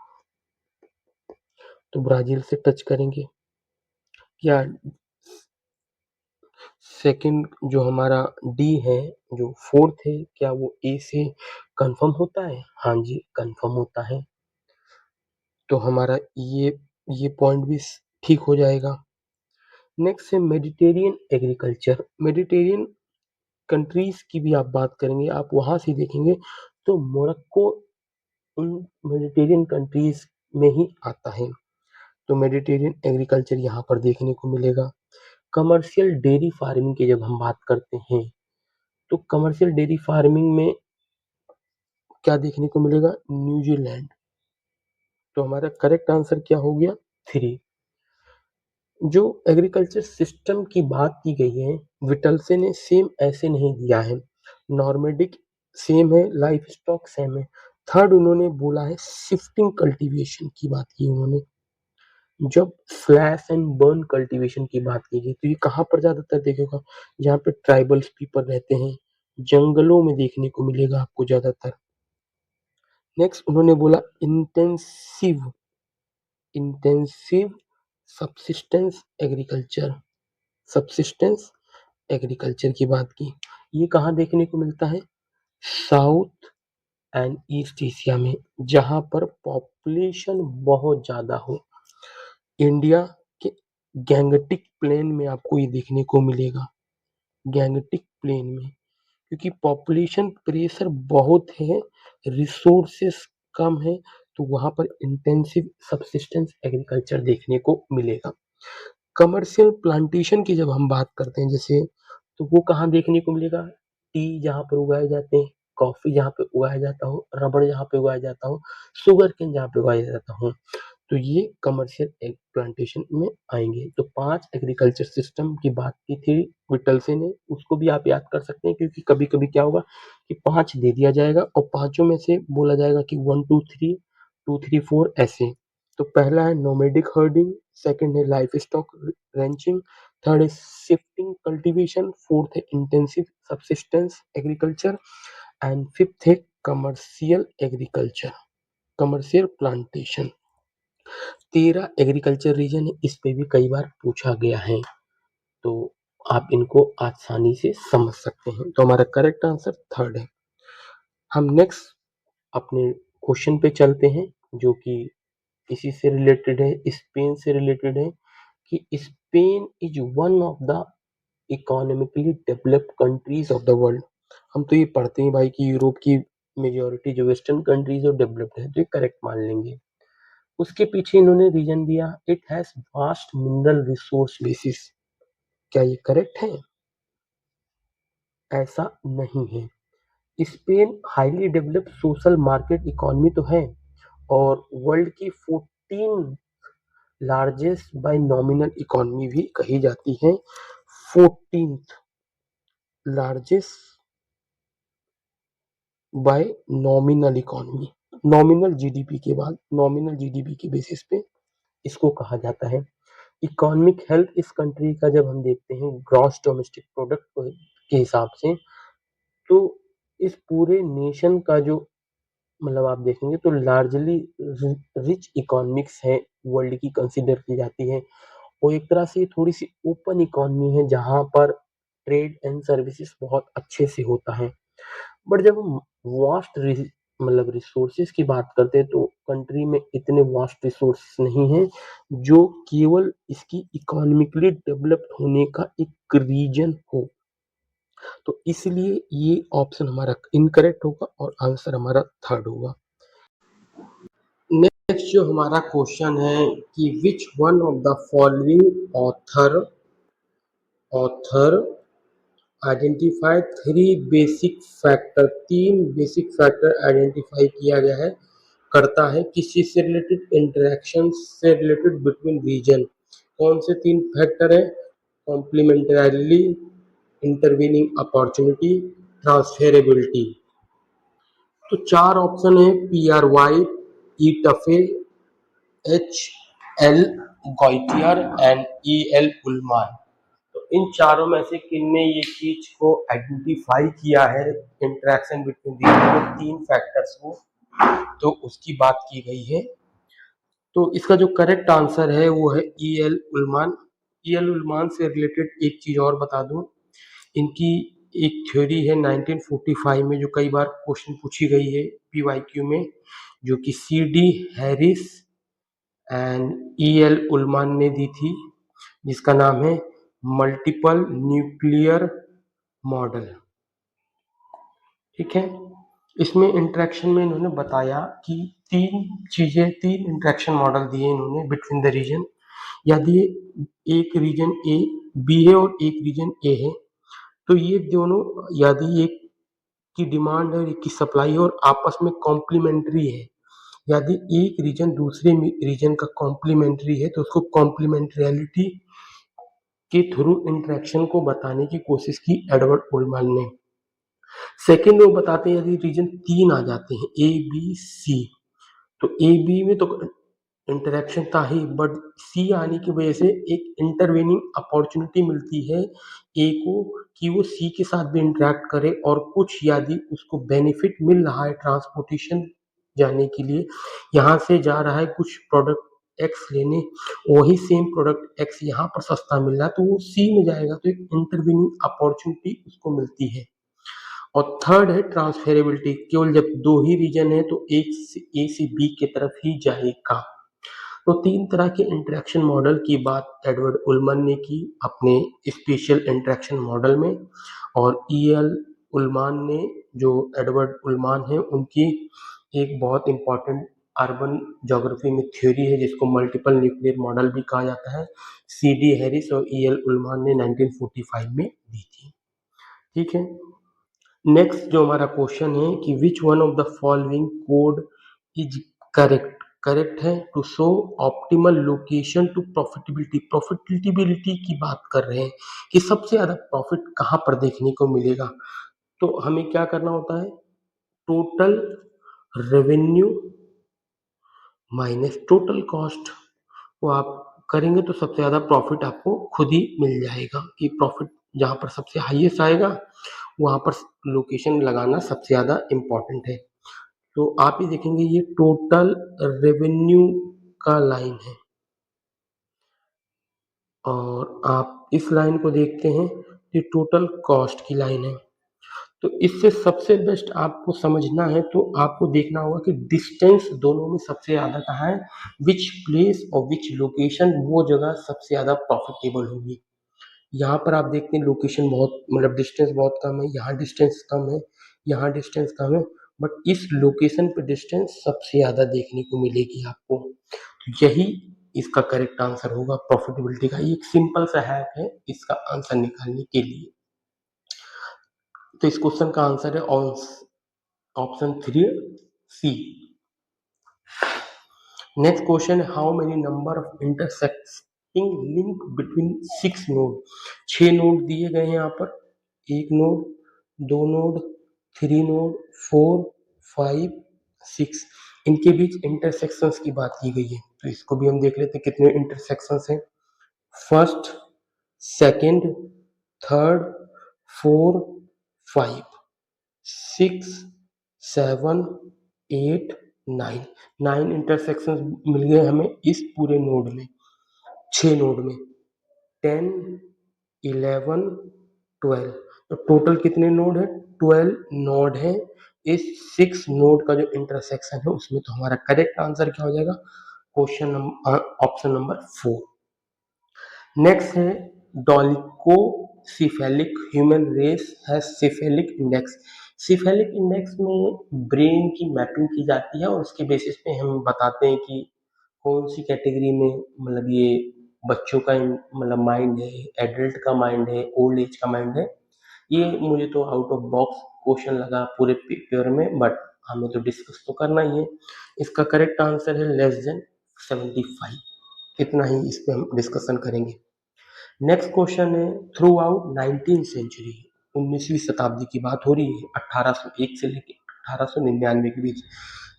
तो ब्राजील से टच करेंगे। क्या सेकंड जो हमारा डी है, जो फोर्थ है, क्या वो ए से कंफर्म होता है? हाँ जी, कंफर्म होता है। तो हमारा ये पॉइंट भी ठीक हो जाएगा। नेक्स्ट है मेडिटेरियन एग्रीकल्चर। मेडिटेरियन कंट्रीज की भी आप बात करेंगे, आप वहां से देखेंगे तो मोरक्को उन मेडिटेरियन कंट्रीज में ही आता है। तो मेडिटेरियन एग्रीकल्चर यहाँ पर देखने को मिलेगा। कमर्शियल डेयरी फार्मिंग की जब हम बात करते हैं, तो कमर्शियल डेयरी फार्मिंग में क्या देखने को मिलेगा? न्यूजीलैंड। तो हमारा करेक्ट आंसर क्या हो गया? 3। जो एग्रीकल्चर सिस्टम की बात की गई है, विटलसे ने सेम ऐसे नहीं दिया है। नॉर्मेडिक सेम है, लाइफ स्टॉक सेम है। थर्ड उन्होंने बोला है शिफ्टिंग कल्टीवेशन की बात की उन्होंने। जब स्लैश एंड बर्न कल्टीवेशन की बात की गई, तो ये कहाँ पर ज्यादातर देखेगा? जहाँ पे ट्राइबल्स पीपल रहते हैं, जंगलों में देखने को मिलेगा आपको ज्यादातर। नेक्स्ट उन्होंने बोला intensive intensive subsistence agriculture, subsistence agriculture की बात की। ये कहाँ देखने को मिलता है? साउथ एंड ईस्ट एशिया में, जहां पर पॉपुलेशन बहुत ज्यादा हो। इंडिया के गैंगटिक प्लेन में आपको ये देखने को मिलेगा, गैंगटिक प्लेन में, क्योंकि पॉपुलेशन प्रेशर बहुत है, रिसोर्सेस कम है, तो वहां पर इंटेंसिव सबसिस्टेंस एग्रीकल्चर देखने को मिलेगा। कमर्शियल प्लांटेशन की जब हम बात करते हैं जैसे, तो वो कहाँ देखने को मिलेगा? टी जहाँ पर उगाए जाते हैं, कॉफी जहाँ पे उगाया जाता हो, रबड़ जहाँ पे उगाया जाता हो, शुगर केन जहाँ पे उगाया जाता हो, तो ये कमर्शियल एग प्लांटेशन में आएंगे। तो 5 एग्रीकल्चर सिस्टम की बात की थी विटलसे ने, उसको भी आप याद कर सकते हैं, क्योंकि कभी कभी क्या होगा कि 5 दे दिया जाएगा और पांचों में से बोला जाएगा कि 1 2 3 2 3 4 ऐसे। तो पहला है नोमेडिक हर्डिंग, सेकंड है लाइफ स्टॉक रेंचिंग, थर्ड है शिफ्टिंग कल्टीवेशन, फोर्थ है intensive subsistence agriculture, and fifth है commercial agriculture, commercial plantation. 13 agriculture region है, इस पे भी कई बार पूछा गया है, तो आप इनको आसानी से समझ सकते हैं। तो हमारा करेक्ट आंसर थर्ड है। हम नेक्स्ट अपने क्वेश्चन पे चलते हैं, जो कि इसी से रिलेटेड है, स्पेन से रिलेटेड है, कि Spain is one of the economically developed countries of the world. हम तो ये पढ़ते हैं भाई कि यूरोप की मेजॉरिटी जो वेस्टर्न कंट्रीज और डेवलप्ड है, तो ये करेक्ट मान लेंगे। उसके पीछे इन्होंने रीजन दिया, it has vast mineral resource basis. क्या ये करेक्ट है? ऐसा नहीं है। Spain highly developed social market economy तो है और वर्ल्ड की 14 लार्जेस्ट बाय नॉमिनल इकोनॉमी भी कही जाती है। 14th largest by nominal economy, nominal GDP के बाद, नॉमिनल जीडीपी के बेसिस पे इसको कहा जाता है। इकोनॉमिक हेल्थ इस कंट्री का जब हम देखते हैं ग्रॉस डोमेस्टिक प्रोडक्ट के हिसाब से, तो इस पूरे नेशन का जो मतलब आप देखेंगे तो लार्जली रिच इकोनॉमिक्स है, वर्ल्ड की कंसिडर की जाती है। और एक तरह से थोड़ी सी ओपन इकोनॉमी है जहाँ पर ट्रेड एंड सर्विसेज बहुत अच्छे से होता है। बट जब हम वास्ट मतलब रिसोर्सेज की बात करते हैं तो कंट्री में इतने वास्ट रिसोर्सेज नहीं है जो केवल इसकी इकोनॉमिकली डेवलप्ड होने का एक रीजन हो। तो इसलिए ये ऑप्शन हमारा इनकरेक्ट होगा और आंसर हमारा थर्ड होगा। नेक्स्ट जो हमारा क्वेश्चन है कि which one of the following author identify three basic factor, तीन बेसिक फैक्टर आइडेंटिफाई किया गया है, करता है किस चीज से रिलेटेड, इंटरेक्शन से रिलेटेड बिटवीन रीजन। कौन से तीन फैक्टर है? Complementarily, intervening opportunity, transferability. तो चार ऑप्शन है, P R Y, E Taaffe, H L Gauthier and E L Ullman. तो इन चारों में से किनने ये चीज को आइडेंटिफाई किया है, इंटरेक्शन बिटवीन दीज तीन फैक्टर्स को, तो उसकी बात की गई है। तो इसका जो करेक्ट आंसर है वो है ई एल उलमान। ई एल उलमान से रिलेटेड एक चीज और बता दूं, इनकी एक थ्योरी है 1945 में जो कई बार क्वेश्चन पूछी गई है पीवाईक्यू में, जो कि C D Harris and E L Ullman ने दी थी, जिसका नाम है मल्टीपल न्यूक्लियर मॉडल। ठीक है, इसमें इंटरेक्शन में इन्होंने बताया कि तीन इंटरेक्शन मॉडल दिए इन्होंने बिटवीन द रीजन। यदि एक रीजन ए बी है और एक रीजन ए है, तो ये दोनों यदि एक की डिमांड है और एक की सप्लाई है और आपस में कॉम्प्लीमेंट्री है, यदि एक रीजन दूसरे रीजन का कॉम्प्लीमेंट्री है तो उसको कॉम्प्लीमेंट्रियलिटी के थ्रू इंटरेक्शन को बताने की कोशिश की एडवर्ड उलमान ने। सेकेंड वो बताते हैं यदि रीजन तीन आ जाते हैं ए बी सी, तो ए बी में तो इंटरेक्शन था ही, बट सी आने की वजह से एक इंटरवेनिंग अपॉर्चुनिटी मिलती है ए को कि वो सी के साथ भी इंटरेक्ट करे, और कुछ यदि उसको बेनिफिट मिल रहा है ट्रांसपोर्टेशन जाने के लिए, यहाँ से जा रहा है कुछ प्रोडक्ट एक्स लेने, वही सेम प्रोडक्ट एक्स यहाँ पर सस्ता मिल रहा है तो वो सी में जाएगा, तो एक इंटरवेनिंग अपॉर्चुनिटी उसको मिलती है। और थर्ड है ट्रांसफेरेबिलिटी, केवल जब दो ही रीजन है तो एक से ए से बी की तरफ ही जाएगा। तो तीन तरह के इंटरेक्शन मॉडल की बात एडवर्ड उलमन ने की अपने स्पेशल इंटरेक्शन मॉडल में, और ई एल उलमान ने, जो एडवर्ड उलमान है, उनकी एक बहुत इंपॉर्टेंट अर्बन ज्योग्राफी में थ्योरी है जिसको मल्टीपल न्यूक्लियर मॉडल भी कहा जाता है, सी डी हैरिस और ई एल उलमान ने 1945 में दी थी। ठीक है, नेक्स्ट जो हमारा क्वेश्चन है कि which one of the following code is correct, correct है to show optimal location to profitability. Profitability की बात कर रहे हैं कि सबसे ज्यादा प्रॉफिट कहाँ पर देखने को मिलेगा, तो हमें क्या करना होता है, total revenue minus total cost, वो आप करेंगे तो सबसे ज्यादा प्रॉफिट आपको खुद ही मिल जाएगा कि प्रॉफिट जहाँ पर सबसे हाईएस्ट आएगा वहां पर लोकेशन लगाना सबसे ज्यादा इम्पोर्टेंट है। तो आप ही देखेंगे ये टोटल रेवेन्यू का लाइन है, और आप इस लाइन को देखते हैं ये टोटल कॉस्ट की लाइन है। तो इससे सबसे बेस्ट आपको समझना है तो आपको देखना होगा कि डिस्टेंस दोनों में सबसे ज़्यादा कहाँ है, विच प्लेस और विच लोकेशन वो जगह सबसे ज़्यादा प्रॉफिटेबल होगी। यहाँ पर आप देखते हैं लोकेशन बहुत मतलब डिस्टेंस बहुत कम है, यहाँ डिस्टेंस कम है, यहाँ डिस्टेंस कम है, बट इस लोकेशन पे डिस्टेंस सबसे ज़्यादा देखने को मिलेगी आपको। तो यही इसका करेक्ट आंसर होगा प्रॉफिटेबिलिटी का। ये एक सिंपल सा हैक है इसका आंसर निकालने के लिए। तो इस क्वेश्चन का आंसर है option 3 C. Next question, how many number of intersecting link between 6 node. 6 node दिए गए हैं यहाँ पर, 1 नोड, 2 नोड, 3 नोड, 4, 5, 6, इनके बीच इंटरसेक्शंस की बात की गई है। तो इसको भी हम देख लेते हैं कितने इंटरसेक्शंस हैं। फर्स्ट, सेकंड, थर्ड, 4, 5, 6, 7, 8, 9, 9 इंटरसेक्शंस मिल गए हमें इस पूरे नोड में, 6 नोड में, 10, 11, 12। तो टोटल कितने नोड है, 12 नोड है इस 6 नोड का जो इंटरसेक्शन है उसमें। तो हमारा करेक्ट आंसर क्या हो जाएगा, question number option number 4। Next है डॉलिकोसिफेलिक ह्यूमन रेस है सिफेलिक इंडेक्स। सिफेलिक इंडेक्स में ब्रेन की मैपिंग की जाती है और उसके बेसिस पे हम बताते हैं कि कौन सी कैटेगरी में मतलब ये बच्चों का मतलब माइंड है, एडल्ट का माइंड है, ओल्ड एज का माइंड है। ये मुझे तो आउट ऑफ बॉक्स क्वेश्चन लगा पूरे पेपर में, बट हमें तो डिस्कस तो करना ही है। इसका करेक्ट आंसर है लेस देन 75। इतना ही इस पे हम डिस्कशन करेंगे। नेक्स्ट क्वेश्चन है, थ्रू आउट 19 सेंचुरी, 19वीं शताब्दी की बात हो रही है, 1801 से लेकर 1899 के बीच,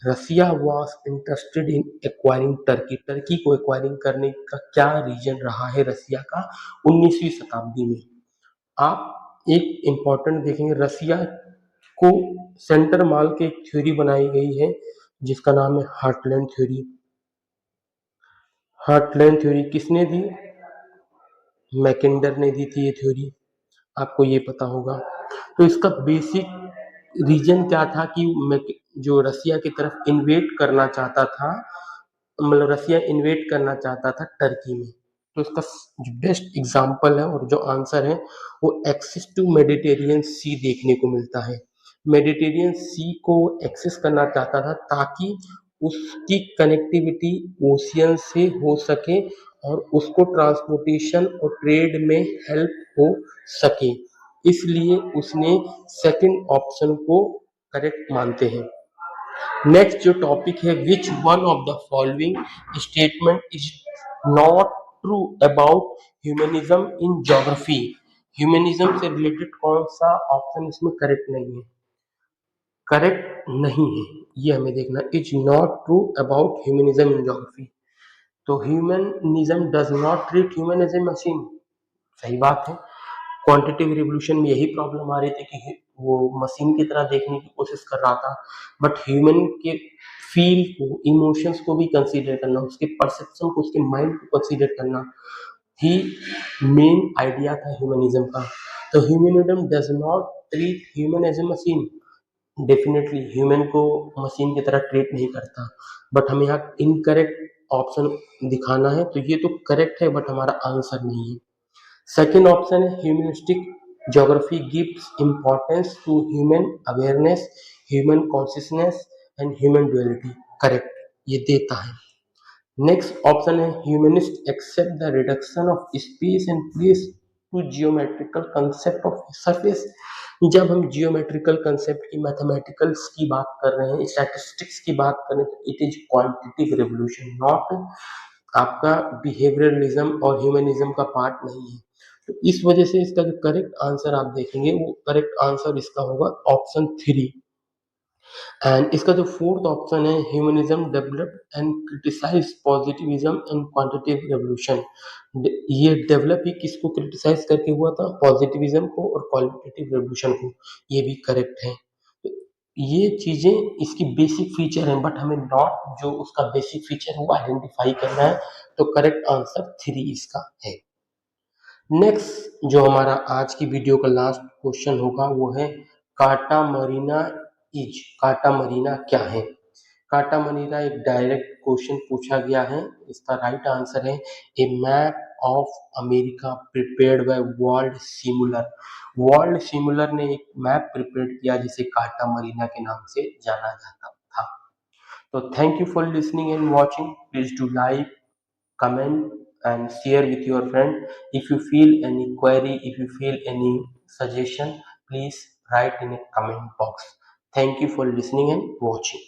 Russia was interested in acquiring Turkey. Turkey को एक्वायरिंग करने का क्या रीजन रहा है रसिया का 19वीं शताब्दी में। आप एक इंपॉर्टेंट देखेंगे, रसिया को सेंटर माल के एक थ्योरी बनाई गई है जिसका नाम है हार्टलैंड थ्योरी। हार्टलैंड थ्योरी किसने दी, मैकेंडर ने दी थी ये थ्योरी, आपको ये पता होगा। तो इसका बेसिक रीजन क्या था कि जो रसिया की तरफ इन्वेट करना चाहता था, मतलब रसिया इन्वेट करना चाहता था टर्की में। तो इसका जो बेस्ट एग्जांपल है और जो आंसर है वो एक्सेस टू मेडिटेरियन सी देखने को मिलता है। मेडिटेरियन सी को एक्सेस करना चाहता था ताकि उसकी कनेक्टिविटी ओशियन से हो सके और उसको ट्रांसपोर्टेशन और ट्रेड में हेल्प हो सके, इसलिए उसने सेकंड ऑप्शन को करेक्ट मानते हैं। नेक्स्ट जो टॉपिक है, which one of the following statement is not true about humanism in geography. Humanism से रिलेटेड कौन सा ऑप्शन इसमें करेक्ट नहीं है, करेक्ट नहीं है, ये हमें देखना। Is not true about humanism in geography. तो humanism does not treat human as a machine, सही बात है। क्वांटिटेटिव रिवोल्यूशन में यही प्रॉब्लम आ रही थी कि वो मशीन की तरह देखने की कोशिश कर रहा था, बट ह्यूमन के फील को, इमोशंस को भी कंसीडर करना, उसके परसेप्शन को, उसके माइंड को कंसीडर करना ही मेन आइडिया था ह्यूमनिज्म का। तो humanism does not treat human as a machine, definitely human को मशीन की तरह ट्रीट नहीं करता, बट हमें यहाँ इनकरेक्ट ऑप्शन दिखाना है। तो ये तो करेक्ट है बट हमारा आंसर नहीं है। सेकेंड ऑप्शन है, humanistic geography gives importance to human awareness, human consciousness and human duality, correct, ये देता है। नेक्स्ट ऑप्शन है, humanist accept the reduction of space and place to geometrical concept of surface. जब हम geometrical concept की, mathematicals की बात कर रहे हैं, स्टैटिस्टिक्स की बात कर रहे हैं, तो it is quantitative revolution, not आपका बिहेवियरलिज्म और ह्यूमनिज्म का पार्ट नहीं है। तो इस वजह से इसका जो करेक्ट आंसर आप देखेंगे वो करेक्ट आंसर इसका होगा ऑप्शन 3। एंड इसका जो फोर्थ ऑप्शन है, humanism developed and criticise positivism and quantitative revolution. ये डेवलप ही किसको क्रिटिसाइज करके हुआ था, पॉजिटिविज्म को और क्वालिटेटिव रेवोल्यूशन को, ये भी करेक्ट है। तो ये चीजें इसकी बेसिक फीचर हैं, बट हमें नॉट जो उसका बेसिक फीचर है वो आइडेंटिफाई करना है। तो करेक्ट आंसर 3 इसका है। नेक्स्ट जो हमारा आज की वीडियो का लास्ट क्वेश्चन होगा वो है, काटामरीना काटामरीना क्या है? काटामरीना एक डायरेक्ट क्वेश्चन पूछा गया है। इसका राइट आंसर है a map of America prepared by Waldseemüller. Waldseemüller ने एक मैप प्रिपेयर किया जिसे काटामरीना के नाम से जाना जाता था। तो thank you for listening and watching. Please do like, comment and share with your friend. If you feel any query, if you feel any suggestion, please write in a comment box. Thank you for listening and watching.